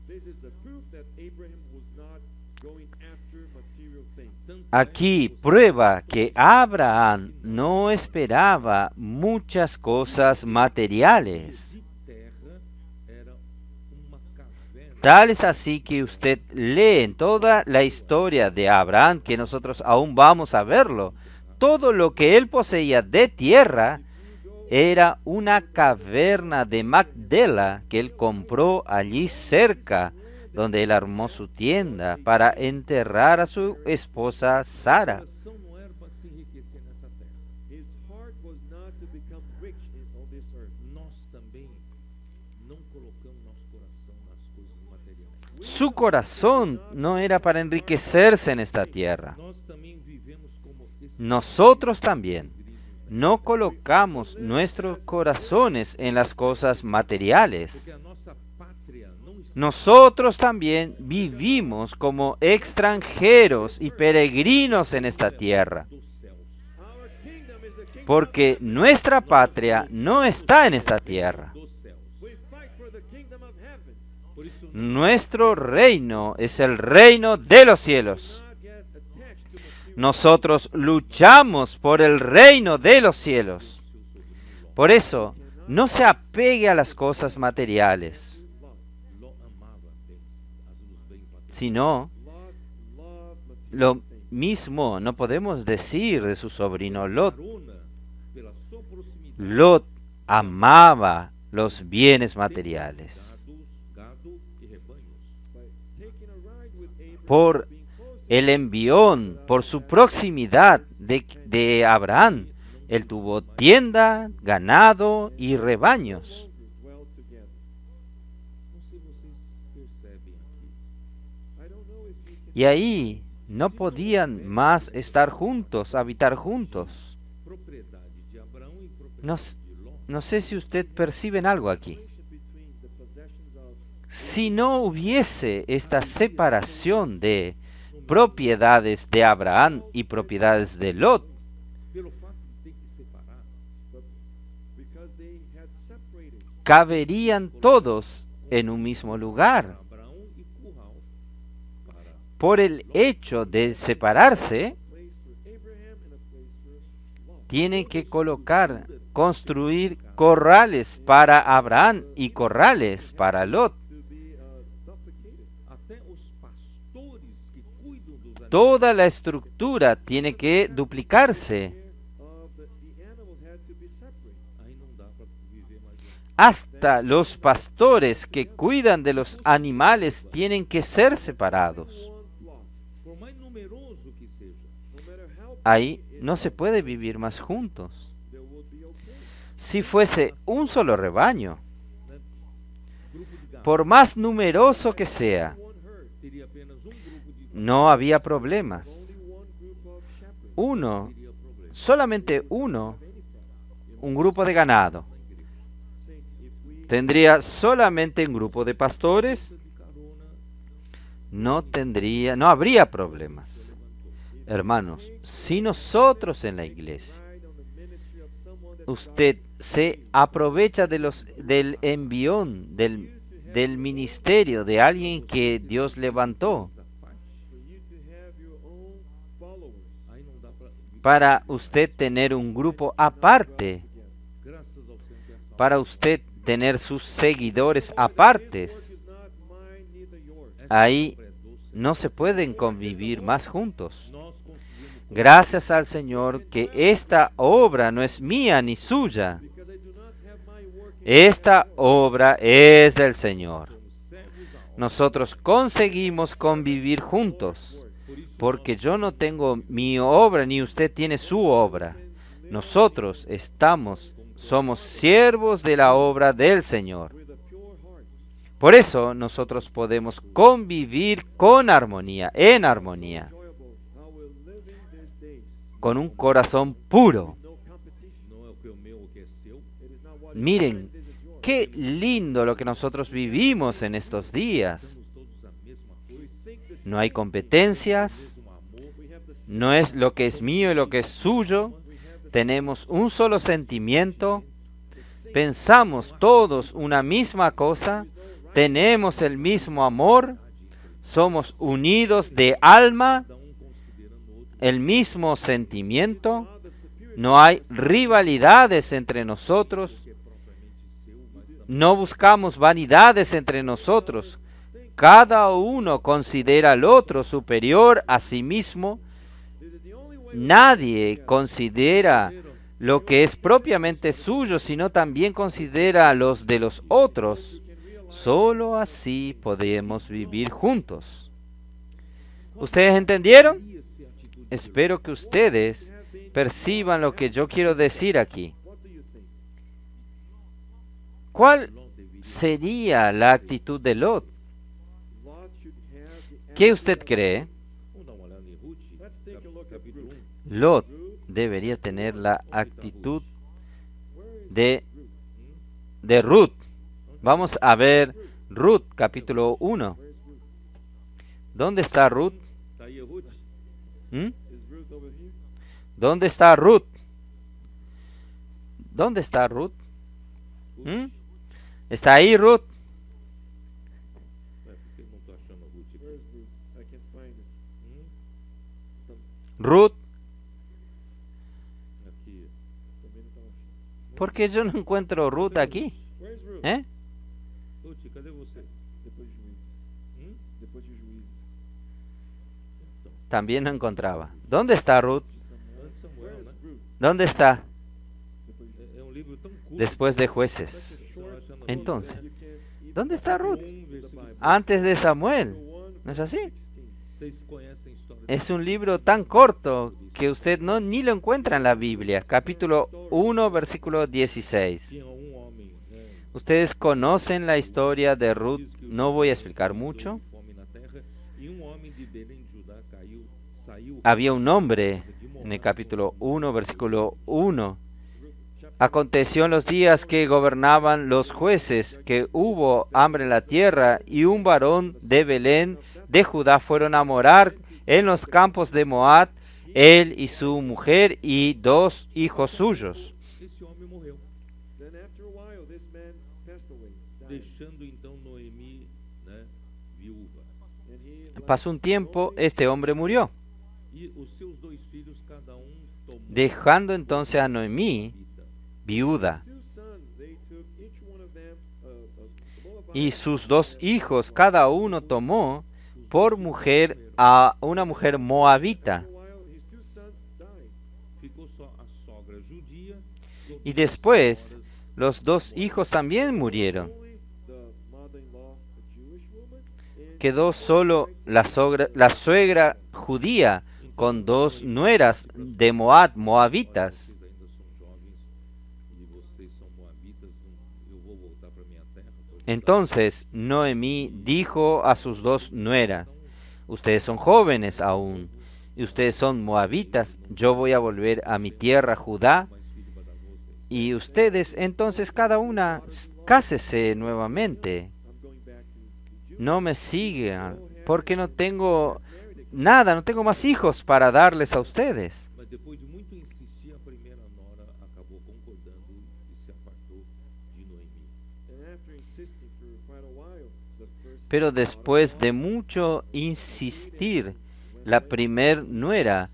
this is the proof that Abraham was not going after material aquí prueba que Abraham no esperaba muchas cosas materiales. De terra era uma caverna. Tal es así que usted lee en toda la historia de Abraham, que nosotros aún vamos a verlo. Todo lo que él poseía de tierra era una caverna de Macdela que él compró allí cerca, donde él armó su tienda para enterrar a su esposa Sara. O coração não era para se enriquecer nessa terra. His heart was not to become rich on this earth. Nós também não colocamos nosso coração nas coisas materiais. Su corazón no era para enriquecerse en esta tierra. Nós também vivemos como esse Nosotros también no colocamos nuestros corazones en las cosas porque materiales. a nossa pátria não está Nosotros también vivimos como extranjeros y peregrinos en esta tierra, dos céus. Our kingdom is the kingdom porque nuestra patria no está en esta tierra. Dos céus. we fight for the kingdom of heaven. Por isso Nuestro reino es el reino de los cielos. Not get attached to material. Nosotros luchamos por el reino de los cielos. Por eso, no se apegue a las cosas materiales, Ló amava os bens materiais. sino Lot loved material lo things. mismo no podemos decir de su sobrino Lot. Arona, pela sua proximidade, Lot amaba los bienes materiales. gado e rebanhos. By taking a ride with Abraham, Por being close to el envión, por su proximidad de Abraham, él tuvo tienda, ganado y rebaños. dwell together. Não sei se vocês percebem aqui. I don't know if you can Y ahí no podían más estar juntos, habitar juntos. Propriedade de Abraão e propriedade No, de Ló. no sé si usted perciben algo aquí. relationship between the possessions of Si no hubiese esta separación de propiedades de Abraham y propiedades de Lot, Pelo fato de ter que separar, because they had separated caberían todos en un mismo lugar. Abraão e Curral para Por el hecho de separarse, a place for Abraham and a place for Lot. tienen que construir corrales para Abraham y corrales para Lot. To be duplicated. até os pastores que cuidam dos animais. Toda la estructura tiene que duplicarse. The animals had to be separated. Aí não dá para viver mais junto. Hasta los pastores que cuidan de los animales tienen que ser separados. One flock. Por mais numeroso que seja, No matter how Ahí no se puede vivir más juntos. there would be okay. Si fuese un solo rebaño, grupo de gado por más numeroso que sea, One herd. teria apenas grupo de no había problemas. Only one group of shepherds. Uno, teria problema. solamente uno, un grupo de ganado. Saints, if we Tendría solamente un grupo de pastores, De carona, no habría problemas. Hermanos, si nosotros en la iglesia, ride on the ministry of someone that usted se aprovecha del envión, del ministerio de alguien que Dios levantó, essa parte, for you to have your own followers. aí não dá para usted tener un grupo aparte, graças ao Senhor que é salvo. para usted tener sus seguidores apartes, His work is not mine, neither yours. ahí É doce. no se pueden convivir más juntos. Nós conseguimos Gracias al Señor que esta obra no es mía ni suya. Because I do not have my work in Esta obra es del Señor. como servos da obra. Nosotros conseguimos convivir juntos, Por isso, porque yo no tengo mi obra ni usted tiene su obra. Nosotros somos siervos de la obra del Señor. with a pure heart. Por eso nosotros podemos convivir con armonía, en armonía, Enjoyable how we're living these days. con un corazón puro. No competition. não é o que é meu, o que é seu. It is not what is Miren, mine, this is yours. qué lindo lo que nosotros vivimos en estos días. Temos todos a mesma coisa, Think the No hay competencias, mesmo amor, we have the no es lo que es mío y lo que es suyo. Tenemos un solo sentimiento, pensamos todos una misma cosa, tenemos el mismo amor, somos unidos de alma, cada considerando o outro el mismo sentimiento, no hay rivalidades entre nosotros, no buscamos vanidades entre nosotros. Cada uno considera al otro superior a sí mismo. Nadie considera lo que es propiamente suyo, sino también considera a los de los otros. Solo así podemos vivir juntos. ¿Ustedes entendieron? Espero que ustedes perciban lo que yo quiero decir aquí. ¿Cuál sería la actitud de Lot? ¿Qué usted cree? Vamos dar uma olhada em Ruth, capítulo 1. Lot debería tener la actitud de Ruth. Vamos a ver Ruth, capítulo 1. ¿Dónde está Ruth? Está aí a Ruth? ¿Mm? Is Ruth over here? ¿Dónde está Ruth? ¿Dónde está Ruth? ¿Mm? ¿Está ahí Ruth? É, porque eu não estou achando a Ruth aqui. Where's Ruth? I can't find her. Ruth, Aqui. Também não estava achando. ¿por qué yo no encuentro Ruth aquí? Where's Ruth? ¿Eh? Ruth, cadê você? Depois de Juízes. Depois de Juízes. También no encontraba. ¿Dónde está Ruth? Antes Samuel, Where's né? Ruth? ¿Dónde está? Depois de É um livro tão curto. Después de Jueces. Você vai achando a Entonces, You can't even ¿dónde está Ruth? versículo Antes de Samuel. 1, ¿No es así? 16. Vocês conhecem a história Es un libro tan corto que usted ni lo encuentra en la Biblia. Capítulo 1, versículo 16. Tinha homem, né? Ustedes conocen la historia de Ruth. No voy a explicar mucho. Fome na terra, e homem de Belém de Judá saiu Había un hombre en el capítulo 1, versículo 1. Aconteció en los días que gobernaban los jueces que hubo hambre en la tierra, y un varón de Belén de Judá fueron a morar en los campos de Moab, él y su mujer y 2 hijos suyos. Esse homem morreu, Then after a while, this man passed away, died. deixando então Noemi, né, viúva. And he left Pasó un tiempo, este hombre murió, E os seus 2 filhos, cada tomou dejando entonces a Noemí vida. viuda, 2 sons. They took each one of them a Moabite. y sus 2 hijos, cada uno tomó por mujer a una mujer moabita. After a while, his 2 sons died. Ficou só a sogra judia. Y después los 2 hijos también murieron. Only the mother-in-law, a Jewish woman, and Quedó solo la suegra judía con 2 nueras de Moab, moabitas. Vocês ainda são jovens e vocês são moabitas. Eu vou voltar para minha terra. Entonces Noemí dijo a sus 2 nueras: ustedes son jóvenes aún, y ustedes son moabitas, yo voy a volver a mi tierra Judá, Mais filho para dar vocês. y ustedes entonces cada una cásese nuevamente. I'm going back to Judah. No me sigan, porque no tengo nada, no tengo más hijos para darles a ustedes. Mas depois de muito insistir, a primeira nora acabou concordando e se apartou de Noemi. And after insisting for quite a while, the first Pero después de mucho insistir, la primer nuera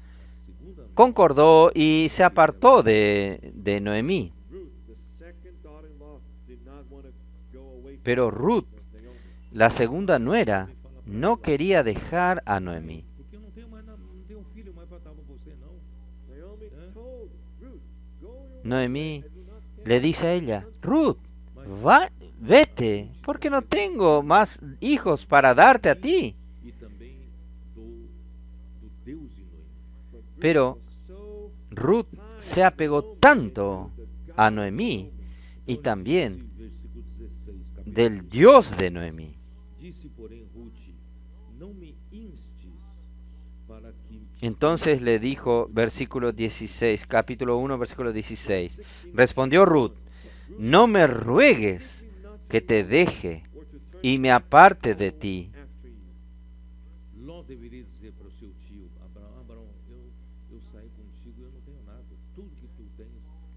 Segunda concordó y se apartó de Noemí. Ruth, the second daughter-in-law, did not want to go away from Pero Ruth, Naomi. la segunda nuera, no quería dejar a Noemí. porque eu não tenho mais não tenho filho mais para dar para você não. Naomi Huh? told Ruth, go your way. Noemí I do not care. le dice a ella: Ruth, vete, porque no tengo más hijos para darte a ti. E também do Deus de Noemi. But Ruth Pero was so Ruth se apegó tanto a Noemí y también Versículo 16, capítulo del Dios de Noemí. Disse, porém, Ruth, não me instes para que Entonces le dijo, versículo 16, capítulo 1, versículo 16. Respondió Ruth: no me ruegues que te deje or to turn y me aparte de ti. after you. Ló deveria dizer para o seu tio, Abraão, eu saí contigo e eu não tenho nada. Tudo que tu tens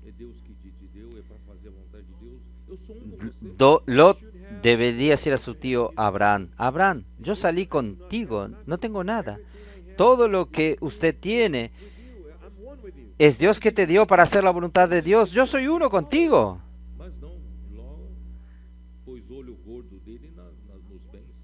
é Deus que te deu, é para fazer a vontade de Deus. Eu sou com você. Lot debería decir a su tío Abraham: Abraham, yo salí contigo, no tengo nada. todo lo que usted tiene es Dios que te dio para hacer la voluntad de Dios. Yo soy uno contigo. Mas não, Ló pôs olho gordo dele nos bens.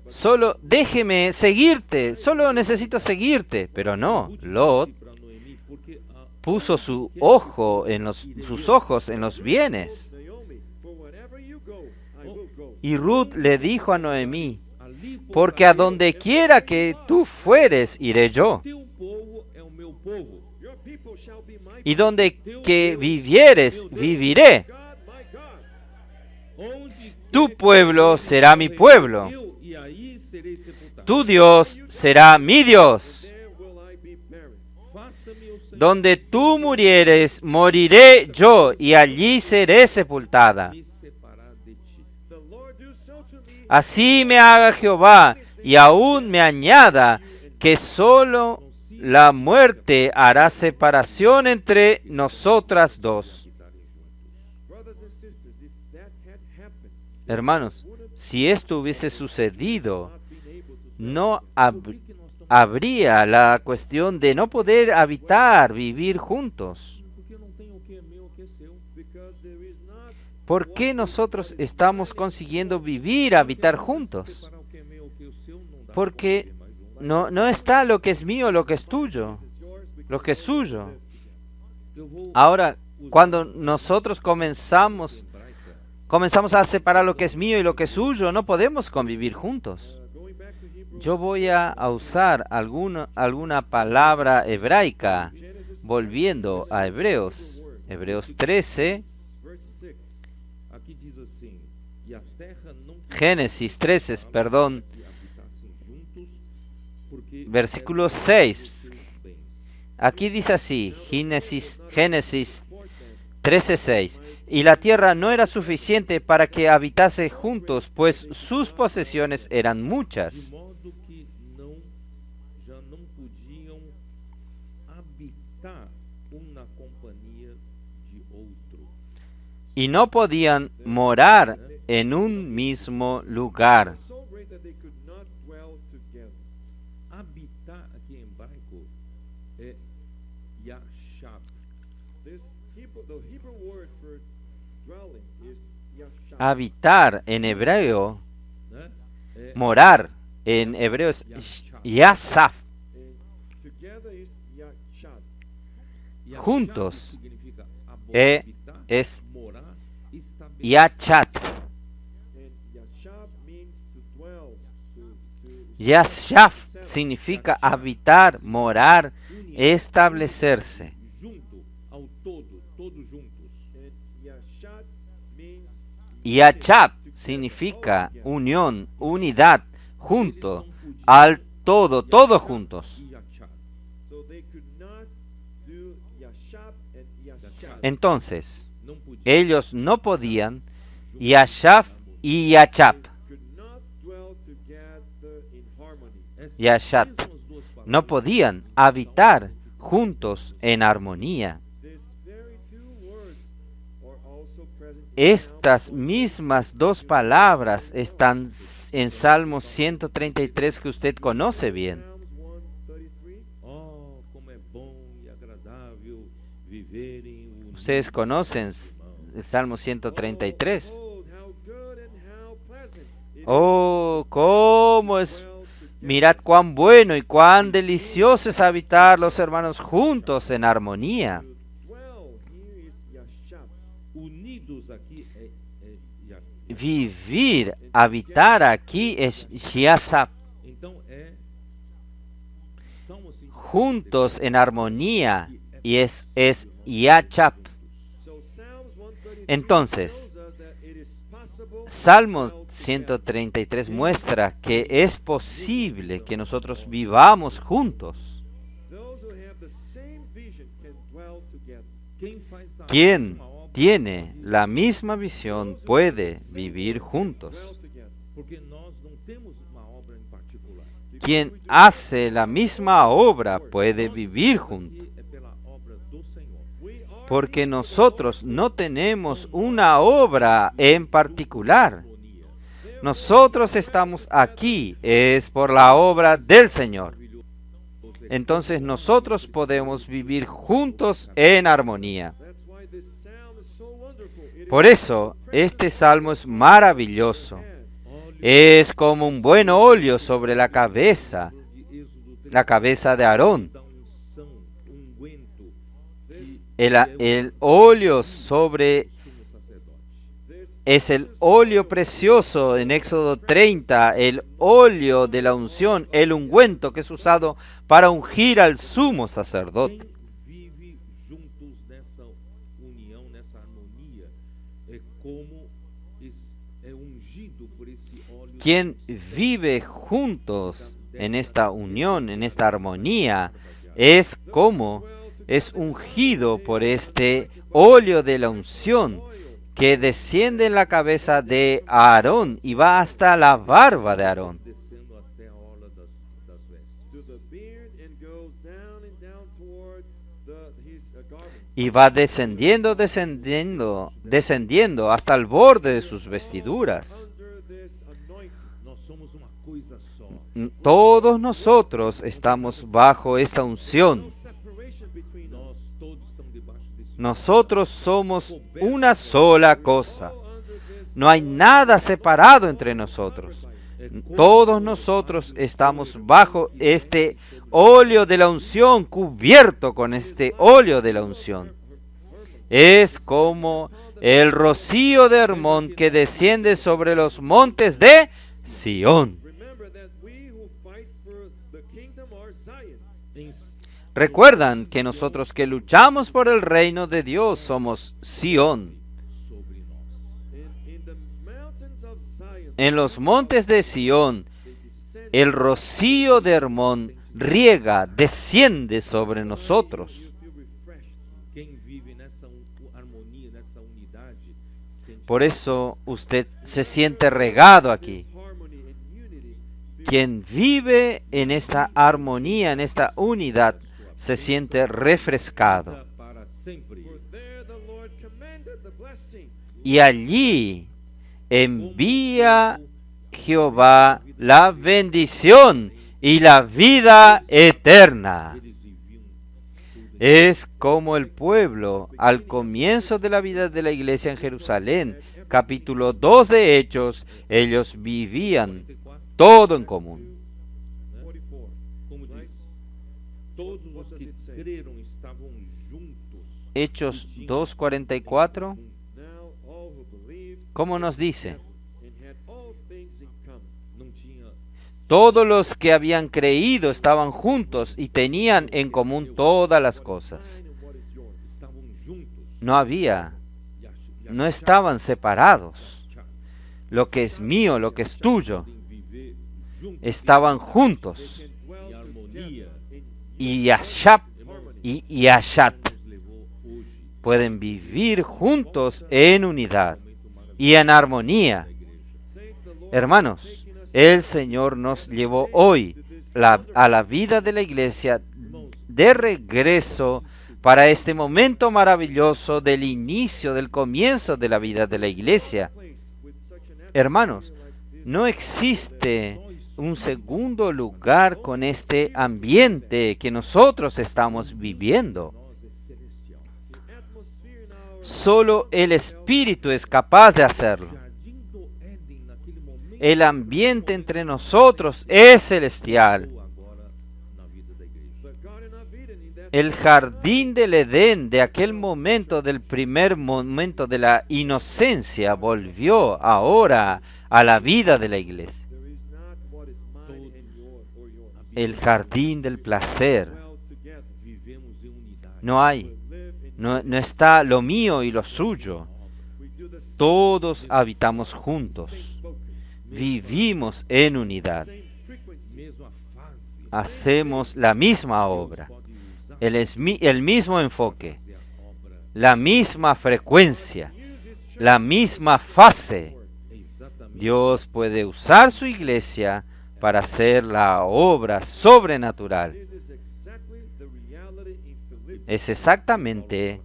Solo déjeme seguirte, solo necesito seguirte. Pero no, Lot Para Noemi, porque puso sus ojos en los bienes. Naomi, for wherever you go, I will go. Y Ruth le dijo a Noemí, ali porque a donde quiera que tú fueres, iré yo. teu povo é o meu povo. Your people shall be my Y donde que vivieres, viviré. God, my God. Onde Tu pueblo será mi pueblo. eu e aí serei sepultado. Tu Dios será mi Dios. There will I be buried. Faça-me o Senhor Donde tú murieres, moriré yo, y allí seré sepultada. me separar de ti. The Lord do so to me. Así me haga Jehová, y aún me añada, que solo la muerte hará separación entre nosotras dos. Brothers and sisters, if that had happened, Hermanos, si esto hubiese sucedido, not been able to, no habría la cuestión de no poder habitar, vivir juntos. Porque eu não tenho o que é meu, o que é seu. because there is not ¿Por qué nosotros estamos consiguiendo vivir, habitar juntos? Separar o que é meu, o que é o seu, não dá Porque pra viver mais um. no está lo que es mío, lo que es tuyo, yours because lo que es suyo. Eu vou Ahora, cuando nosotros comenzamos a separar lo que es mío y lo que es suyo, no podemos convivir juntos. going back to Hebrews, Yo voy a usar alguna palabra hebraica, volviendo a Hebreos. Hebreos 13, verse 6. Aqui diz assim: e a terra não Génesis 13, perdón, que habitassem juntos, porque versículo 6. seus bens. Aquí dice así, Génesis 13:6. Y la tierra no era suficiente para que habitase juntos, pues sus posesiones eran De muchas. modo que já não podiam habitar um na companhia de outro. Y no podían morar en un mismo lugar. So great that they could not dwell together. Habitar aqui em hebraico é yashab. The Hebrew word for dwelling is yashab. Habitar en hebreo, Né? É morar en hebreo es yasaf. And together is yashab. yashab juntos. significa habitar, Es morar, estabelecer. yachat. And yashab means to dwell, to Yashaf significa habitar, morar, establecerse. Junto ao todo, todos juntos. and yashat means Yachab significa unión, unidad, junto, al todo, todos juntos. E yachab. so they could not do yashab and yashab. Entonces, Não podia. ellos no podían Yashaf y Yachab. Could not dwell together in harmony. Essas Yashat. mesmas duas palavras No podían habitar juntos en armonía. These very two words are also present in Estas mismas dos palabras están en Salmos 133 que usted conoce bien. Psalms 133. Oh, como é bom e agradável viverem unidos. Ustedes conocen el Salmo 133. Oh, how good and how pleasant it Oh, cómo is es. to dwell together. Mirad cuán bueno y cuán delicioso es habitar los hermanos juntos en armonía. To dwell here is yashab. Unidos aqui é Vivir, habitar aquí es Yasab. Então são assim Juntos en armonía y es Yachab. So Psalms 133 Entonces, shows us that it is possible Salmo 133 muestra que es posible que nosotros vivamos juntos. those who have the same vision can dwell together. quem faz a Quien mesma obra, tiene la misma visión puede vivir juntos. Dwell together. porque nós não temos uma obra em particular. Quien hace la misma obra puede vivir juntos. Aqui é pela obra do Senhor. We are Porque nosotros no tenemos una obra en particular. Harmonia. Nosotros estamos aquí es por la obra del Señor. entonces nosotros podemos vivir juntos en armonía. That's why this psalm is so wonderful. It Por eso, este salmo es maravilloso. is Es como un buen óleo sobre la cabeza de Aarón. Da unção, unguento El óleo sobre sumo sacerdote. es el óleo precioso en Éxodo 30, el óleo de la unción, el ungüento que es usado para ungir al sumo sacerdote. Quem vive juntos nessa união, nessa harmonia, é como é ungido por esse óleo. Quien vive juntos en esta unión, en esta armonía, es como es ungido por este óleo de la unción que desciende en la cabeza de Aarón y va hasta la barba de Aarón. Descendo até a orla das vestes. to the beard and goes down and down towards his garment. Y va descendiendo hasta el borde de sus vestiduras. Under this anointing, Nós somos uma coisa só. Todos nosotros estamos bajo esta unción. no separation between us. Nós todos estamos debaixo desse Nosotros somos una sola cosa. All under this No hay nada separado entre nosotros. Todos nosotros estamos bajo este óleo de la unción, cubierto con este óleo de la unción. Es como el rocío de Hermón que desciende sobre los montes de Sión. remember that we who fight for the kingdom are Zion. Em- Recuerdan que nosotros que luchamos por el reino de Dios somos Sión. sobre nós. In the mountains of Zion, En los montes de Sión, they descend. el rocío de Hermón riega, desciende sobre nosotros. You feel refreshed. Quem vive nessa harmonia, nessa unidade, sente Por eso usted se siente regado aquí. Harmony and unity. Quien vive en esta armonía, en esta unidad, se siente refrescado. para sempre. For there the Lord commanded the blessing. Y allí envía Jehová la bendición y la vida eterna. Eles viviam tudo Es como el pueblo al comienzo de la vida de la iglesia en Jerusalén, capítulo 2 de Hechos, ellos vivían todo en común. 44. como diz, todos os que creram estavam juntos. Hechos 2:44, Now all who believed ¿cómo nos dice? and had all things in common. Não tinha Todos los que habían creído estaban juntos y tenían en común todas las cosas. Mine and what is yours. estavam juntos. No había, E no estaban separados. acharam Lo que es mío, lo que es tuyo, em viver juntos estaban juntos. Can dwell em harmonia. in Y Yashab y Yashat Nos levou hoje pueden vivir juntos en unidad y en armonía. saints, the Lord Hermanos, el Señor nos llevó hoy a la vida de la iglesia de regreso para este momento maravilloso del inicio, del comienzo de la vida de la iglesia. place with such an Hermanos, atmosphere like this. no existe un segundo lugar con este ambiente que nosotros estamos viviendo. nós é celestial. The atmosphere in our Solo el Espíritu es capaz de hacerlo. Jardim do Éden, naquele momento, El ambiente entre nosotros es celestial. agora na vida da igreja. the Garden of Eden in that El jardín del Edén de aquel momento, del primer momento de la inocencia, volvió ahora a la vida de la iglesia. there is not what is mine and yours or yours. El jardín del placer. Dwell together. Vivemos em unidade. No hay, Live in no está lo mío y lo suyo. we do the same Todos habitamos juntos. focus, Vivimos en unidad. same frequency. Mesma fase. Hacemos la misma obra. Pode usar El mismo enfoque. fazer a obra. La misma frecuencia. Use his church La misma fase. É exatamente Dios puede usar su iglesia para hacer la obra sobrenatural. This is exactly the reality in Philippians. Es exactamente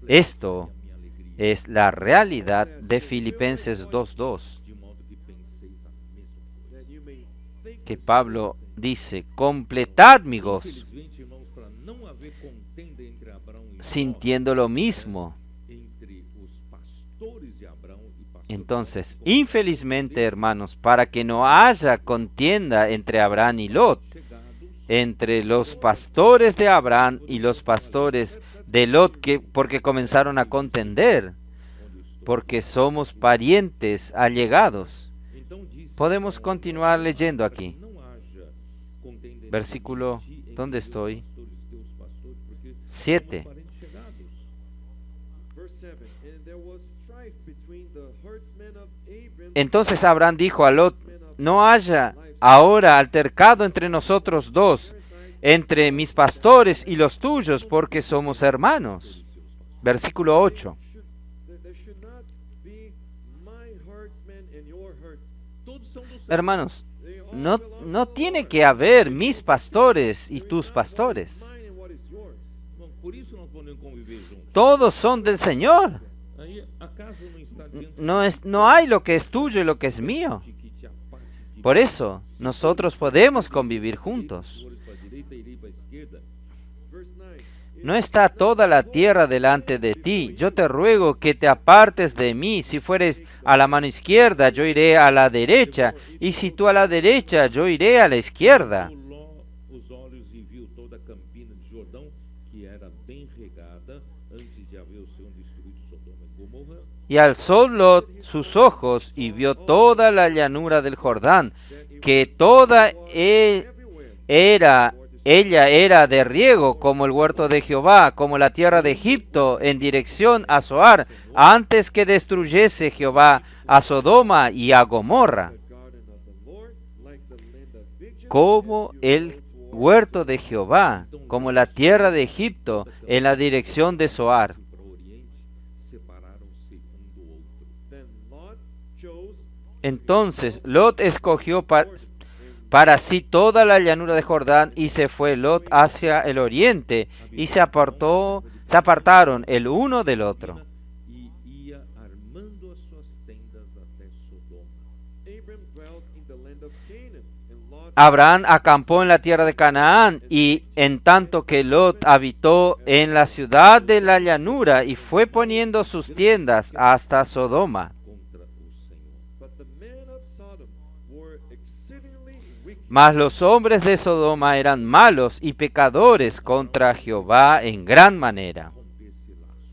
esto, minha alegria. es la realidad de Filipenses 2:2, De modo que penseis a mesma coisa. That you may think que the Pablo dice, completad mi gozo. Infelizmente, haver contenda entre Abraão e Ló, sintiendo lo mismo. entre os pastores de Abraão e pastores Entonces, de Ló, infelizmente, hermanos, para que no haya contienda entre Abraham y Lot, chegados, entre los pastores de Abraham y los pastores de Lot, porque comenzaron a contender, onde estou. porque somos parientes allegados. Então disse, Podemos continuar leyendo aquí. não haja contenda entre Versículo, ti, entre ¿dónde meus estoy? pastores, teus pastores, porque 7. somos parentes chegados. Verse 7. And there was strife between the herdsmen of Abram Entonces Abraham dijo a Lot, no haya ahora altercado entre nosotros dos, entre mis pastores y los tuyos, porque somos hermanos. Versículo 8. there should not be my herdsmen and your herdsmen. Todos são do Senhor. Hermanos, They all no, belong no to the tiene Lord. que haber mis pastores y So tus it's not what is pastores. mine and what is yours. Bom, por isso não podemos conviver juntos. Todos son del Señor. Aí acaso não está diante No hay lo que es tuyo y lo que es mío. de que te aparte de Por mim. eso, nosotros podemos convivir juntos. Senhores para a direita, irei para a esquerda. Verse 9. No está toda la tierra delante de ti. Yo te ruego que te apartes de mí. Si fueres a la mano izquierda, yo iré a la derecha. Y si tú a la derecha, yo iré a la izquierda. Levou Ló os olhos e viu toda a campina de Jordão, que era bem regada, antes de haver o Senhor destruído Sodoma e Gomorra. Y alzó Lot sus ojos y vio toda la llanura del Jordán, que toda ella era de riego, como el huerto de Jehová, como la tierra de Egipto, en dirección a Zoar, antes que destruyese Jehová a Sodoma y a Gomorra, The garden of the Lord, like the land of Egypt, como as you el go toward huerto de Jehová, como la tierra de Egipto, en la dirección de Zoar. E para o oriente, separaram-se um do outro. Then Lot chose Entonces Lot escogió para sí toda la llanura de Jordán y se fue Lot hacia el oriente y se apartaron el uno del otro. E ia armando as suas tendas até Sodoma. Abram dwelt in the land of Canaan, and Lot Abraham acampó en la tierra de Canaán y en tanto que Lot habitó en la ciudad de la llanura y fue poniendo sus tiendas hasta Sodoma. Contra o Senhor. but the men of Sodom were exceedingly wicked. Mas los hombres de Sodoma eran malos y pecadores contra Jehová en gran manera. Romper esse laço.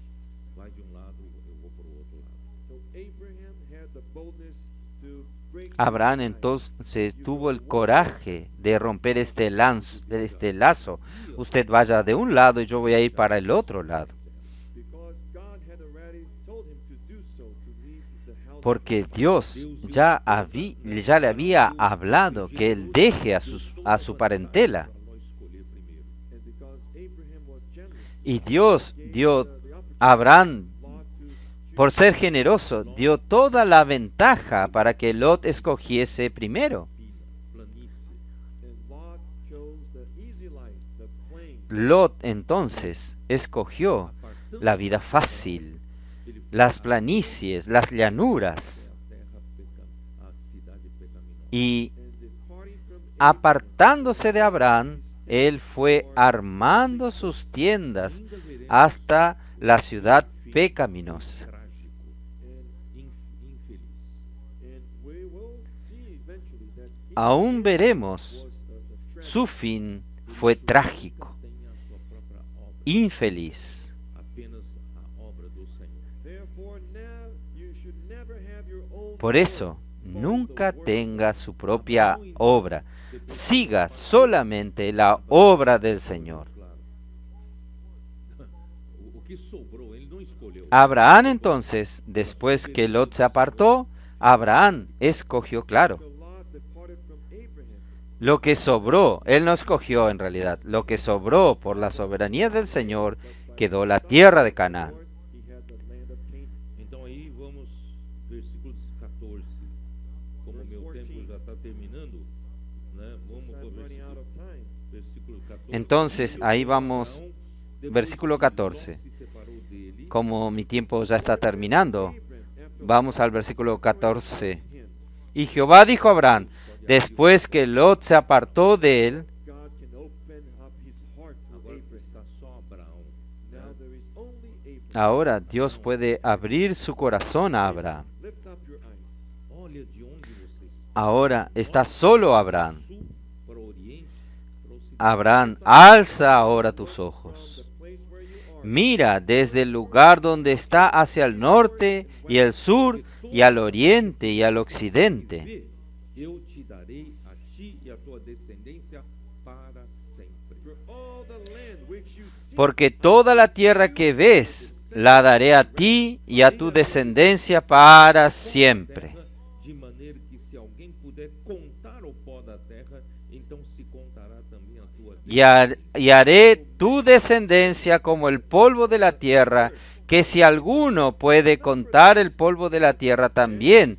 Vai de lado, eu vou para o outro lado. So Abraham had the boldness to break Abraham this tie. entonces tuvo el coraje de romper este lazo. Usted vaya de un lado y yo voy a ir para el otro lado. Because God had already told him to do so, to leave the house. Porque Dios ya le había hablado que él deje a su parentela. Para nós escolher primeiro. And because Abraham was generous, Y Dios dio the opportunity a Abraham, Lot to choose. por ser generoso, dio toda la ventaja para que Lot escogiese primero. Planície. And Lot chose the easy life, the plain. Lot entonces escogió la vida fácil, las planicies, las llanuras, A cidade pecaminosa. y And departing from apartándose de Abraham, él fue armando sus tiendas hasta la ciudad pecaminosa. Trágico. Infeliz. and we will see eventually that Aún veremos, was a tragedy. su fin fue trágico, Tenha a sua própria obra. infeliz. Apenas a obra do Senhor. Therefore, now you should never have your own Por eso, power. nunca Follow the word tenga su propia obra. Siga solamente la obra del Señor. Claro. O que sobrou, ele não escolheu. Abraham entonces, después que Lot se apartó, Abraham escogió, claro, So Lot departed from Abraham. lo que sobró. Él no escogió en realidad. Lo que sobró por la soberanía del Señor quedó la tierra de Canaán. Lord, he had the land of Canaan. Então aí vamos, versículos 14. Como o meu tempo já está terminando, né? Vamos Since para o I'm running out versículo, of time. versículo 14. Entonces, ahí vamos, Abraão, depois versículo que 14. Ló se separou dele, Como mi tiempo ya está terminando, vamos al versículo 14. Y Jehová dijo a Abraham, después que Lot se apartó de él, God can open up his heart to agora Abraham. está só Ahora Dios puede abrir su corazón a Abraham. Lift up your eyes. Olha de onde você está. Ahora está solo Abraham. Sul para o oriente, para o ocidente. Abraham, alza ahora tus From ojos. the place where you are. Mira desde el lugar donde está hacia el norte y el sur y al oriente y al occidente. Vê, eu te darei a ti e a tua descendência para sempre. For all the land which you see, Porque toda la tierra que ves la daré a ti y a tu descendencia para siempre. Terra, de maneira que se alguém puder contar o pó da terra, então se contará também a tua Y haré tu descendencia como el polvo de la tierra, que si alguno puede contar el polvo de la tierra también,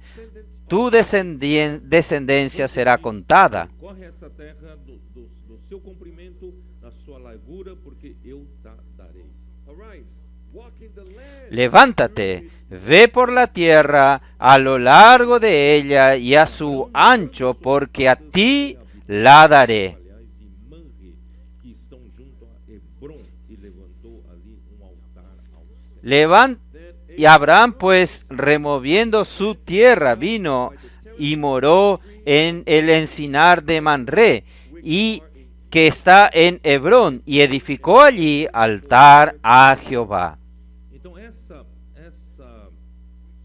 tu descendencia será contada. Corre essa terra do seu comprimento, da sua largura, porque eu te darei. arise, walk in the land. Levántate, ve por la tierra a lo largo de ella y a su ancho, porque a ti la daré. Aliás, e Manre, que estão junto a Hebron, e levantou ali altar ao Senhor. Y Abraham pues removiendo su tierra vino y moró en el encinar de Manré y que está en Hebrón y edificó allí altar a Jehová. Então essa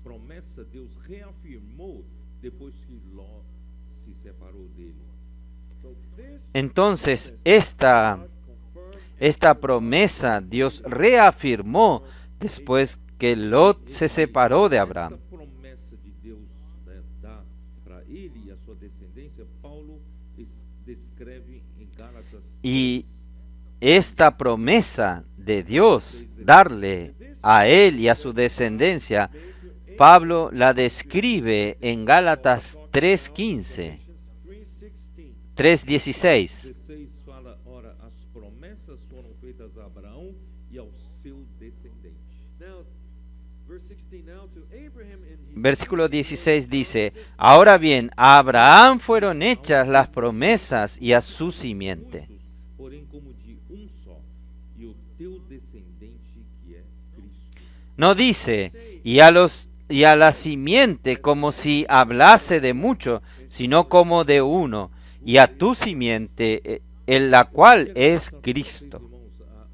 promessa Deus reafirmou depois que Ló se separou dele. So this Entonces esta promesa Dios reafirmó después que Lot se separó de Abraham. Essa promessa de Deus, né, dá para ele e a sua descendência, Paulo descreve em Gálatas Y esta promesa de Dios, darle a él y a su descendencia, Pablo la describe en Gálatas 3:15, 3:16. 3:16. 16 fala, ora, as promessas foram feitas a Abraão e ao seu descendente. Now, verse 16. Now to Abraham and his Versículo 16 dice, ahora bien, a Abraham fueron hechas las promesas y a su simiente. Muitos, porém como de só, e o teu descendente que é Cristo. No dice, y a la simiente como si hablase de mucho, sino como de uno, y a tu simiente, en la cual es Cristo. Irmãos,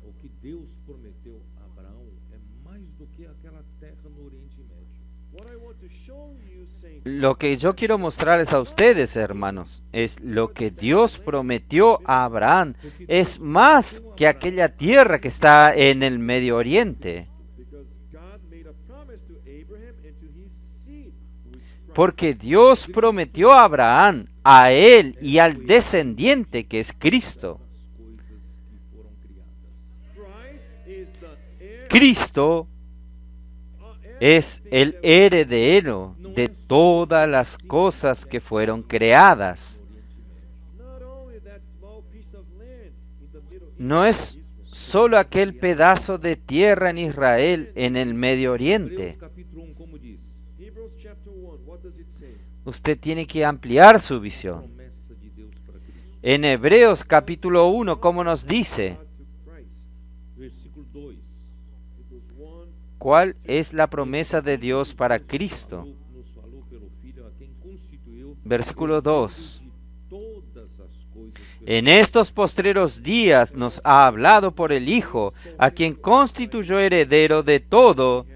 o que Deus prometeu a Abraão é mais do que aquela terra no Oriente Médio. what I want to show you, saints, Lo que yo quiero mostrarles a ustedes, hermanos, es lo que Dios prometió a Abraham. Es más que aquella tierra que está en el Medio Oriente. because God made a promise to Abraham and to his seed, who is Christ. Porque Dios prometió a Abraham, a él y al descendiente que es Cristo. As coisas que foram criadas. Christ is the heir, Cristo es el heredero de todas las cosas que fueron creadas. not only that small piece of land in the Middle East, No es solo aquel pedazo de tierra en Israel en el Medio Oriente. Hebreus capítulo 1, como diz? Hebrews chapter 1, what does it say? Usted tiene que ampliar su visión. Promessa de Deus para Cristo. En Hebreos capítulo 1, ¿cómo nos dice? God to Christ. Versículo 2. Hebrews 1, ¿Cuál es la promesa de Dios para Cristo? Nos falou pelo Filho a quem constituiu Versículo 2. de todas as coisas En estos postreros días nos ha hablado por el Hijo, a quien constituyó heredero de todo has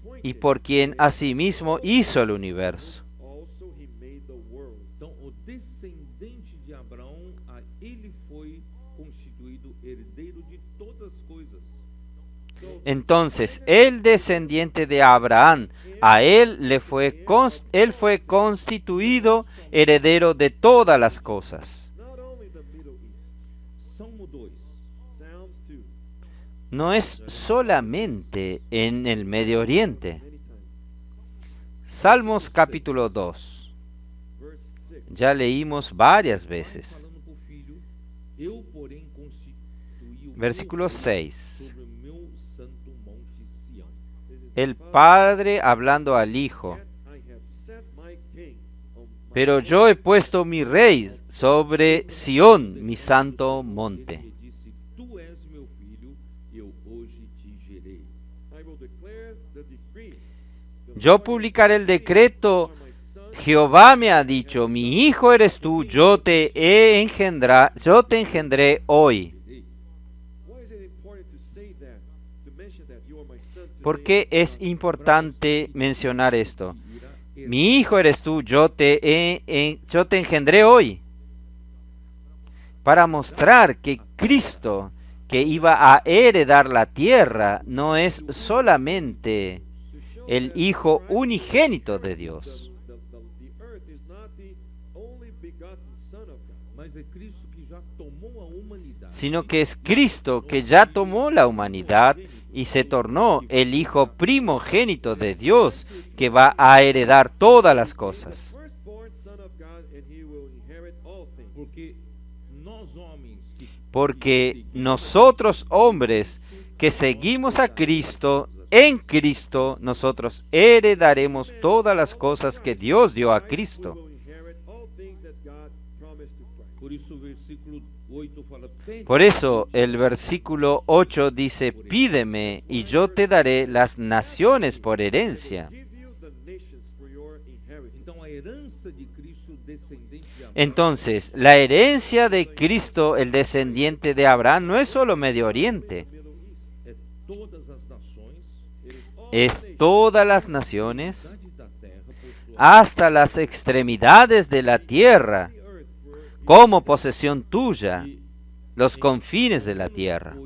appointed, y por quien asimismo hizo el universo. also he made the world. Então, o descendente de Abraão, a ele foi constituído herdeiro de todas as coisas. Entonces, el descendiente de Abraham, a él él fue constituido heredero de todas las cosas. Not only the Middle East. Salmo 2. Psalms 2, No es solamente en el Medio Oriente. many times. Salmos capítulo 2. Verse 6. Ya leímos varias Pai veces. falando pro filho, eu, porém, constituí o Versículo meu 6. sobre o meu santo monte Sião. This is El the Father, Padre hablando al Hijo. yet I have set my king on my Pero yo he puesto mi rey sobre Sión, mi santo monte. Ele disse, tu és meu filho, eu hoje te gerei. I will Yo publicaré el decreto. Jehová me ha dicho, mi hijo eres tú, yo te engendré hoy. ¿Por qué es importante mencionar esto? Mi hijo eres tú, yo te engendré hoy. Para mostrar que Cristo, que iba a heredar la tierra, no es solamente el Hijo unigénito de Dios, sino que es Cristo que ya tomó la humanidad y se tornó el Hijo primogénito de Dios, que va a heredar todas las cosas. Porque nosotros hombres que seguimos a Cristo, en Cristo nosotros heredaremos todas las cosas que Dios dio a Cristo. Por eso el versículo 8 dice, pídeme y yo te daré las naciones por herencia. Entonces, la herencia de Cristo, el descendiente de Abraham, no es solo Medio Oriente. Es todas las naciones, hasta las extremidades de la tierra, como posesión tuya, los confines de la tierra.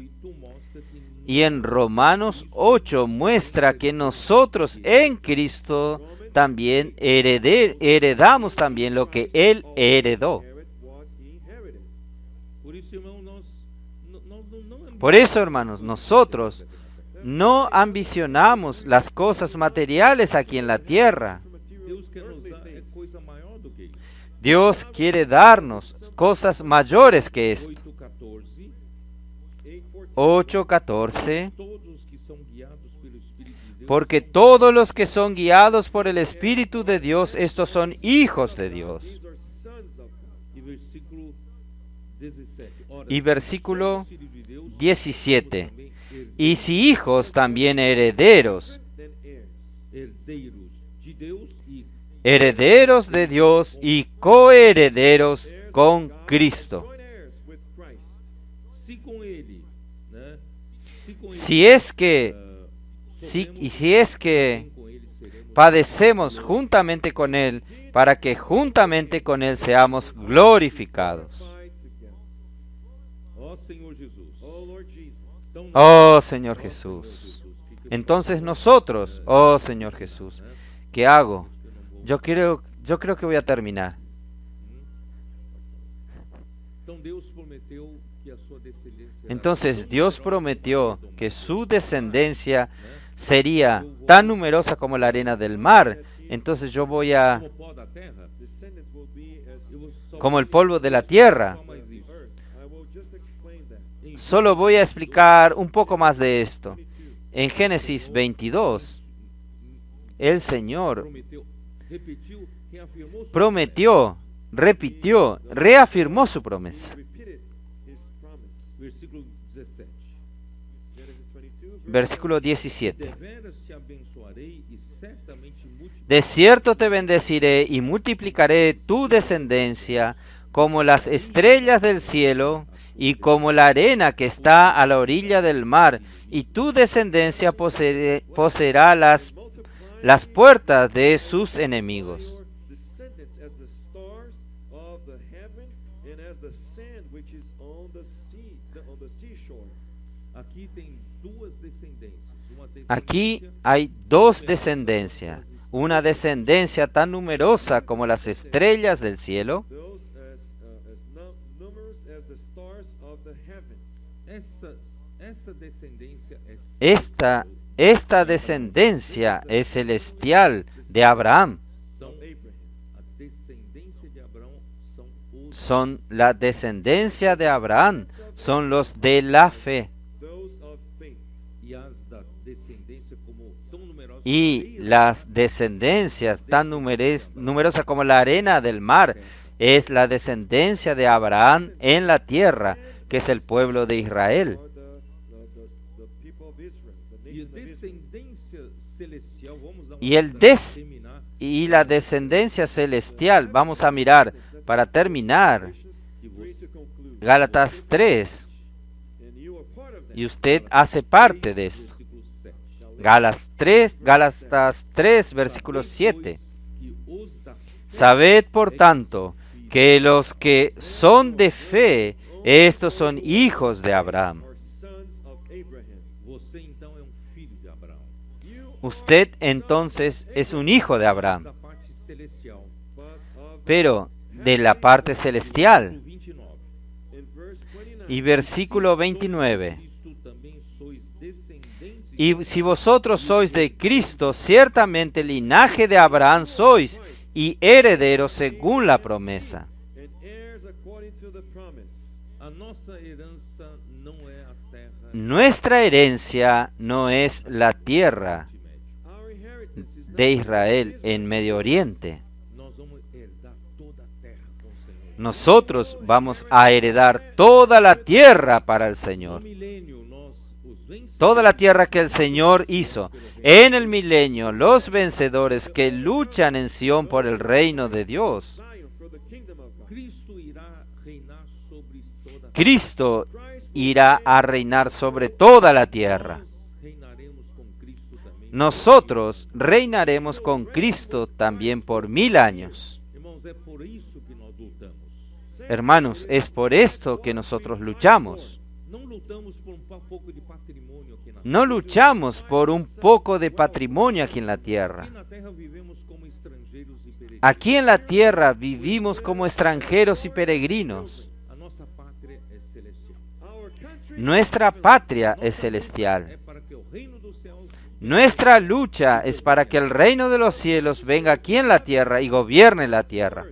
Y en Romanos 8 muestra que nosotros en Cristo también heredamos también lo que Él heredó. Por eso, hermanos, nosotros no ambicionamos las cosas materiales aquí en la tierra. Dios quiere darnos cosas mayores que esto. 8:14. Porque todos los que son guiados por el Espíritu de Dios, estos son hijos de Dios. Y versículo 17. Y si hijos, también herederos. Herederos de Dios y coherederos con Cristo. Si es que padecemos juntamente con Él, para que juntamente con Él seamos glorificados. Oh Señor Jesús. Entonces nosotros, oh Señor Jesús, ¿qué hago? Yo creo que voy a terminar. Entonces Dios prometió que su descendencia sería tan numerosa como la arena del mar. Entonces yo voy a, como el polvo de la tierra. Solo voy a explicar un poco más de esto. En Génesis 22, el Señor prometió, repitió, reafirmó su promesa. Versículo 17. De cierto te bendeciré y multiplicaré tu descendencia como las estrellas del cielo y como la arena que está a la orilla del mar, y tu descendencia poseerá las puertas de sus enemigos. Aquí hay dos descendencias, una descendencia tan numerosa como las estrellas del cielo. Esta descendencia es celestial de Abraham. Son la descendencia de Abraham, son los de la fe. Y las descendencias tan numerosas como la arena del mar es la descendencia de Abraham en la tierra, que es el pueblo de Israel. y la descendencia celestial. Vamos a mirar, para terminar, Gálatas 3, y usted hace parte de esto. Gálatas 3, versículo 7. Sabed, por tanto, que los que son de fe, estos son hijos de Abraham. Usted entonces es un hijo de Abraham, pero de la parte celestial. Y versículo 29. Y si vosotros sois de Cristo, ciertamente linaje de Abraham sois, y herederos según la promesa. Nuestra herencia no es la tierra de Israel en Medio Oriente. Nosotros vamos a heredar toda la tierra para el Señor. Toda la tierra que el Señor hizo. En el milenio, los vencedores que luchan en Sión por el reino de Dios. Cristo irá a reinar sobre toda la tierra. Nosotros reinaremos con Cristo también por 1000 años. Hermanos, es por esto que nosotros luchamos. No luchamos por un poco de patrimonio aquí en la tierra. Aquí en la tierra vivimos como extranjeros y peregrinos. Nuestra patria es celestial. Nuestra lucha es para que el reino de los cielos venga aquí en la tierra y gobierne la tierra.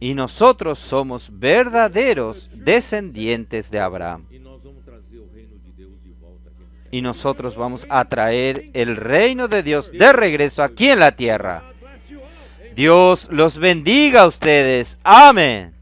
Y nosotros somos verdaderos descendientes de Abraham. Y nosotros vamos a traer el reino de Dios de regreso aquí en la tierra. Dios los bendiga a ustedes. Amén.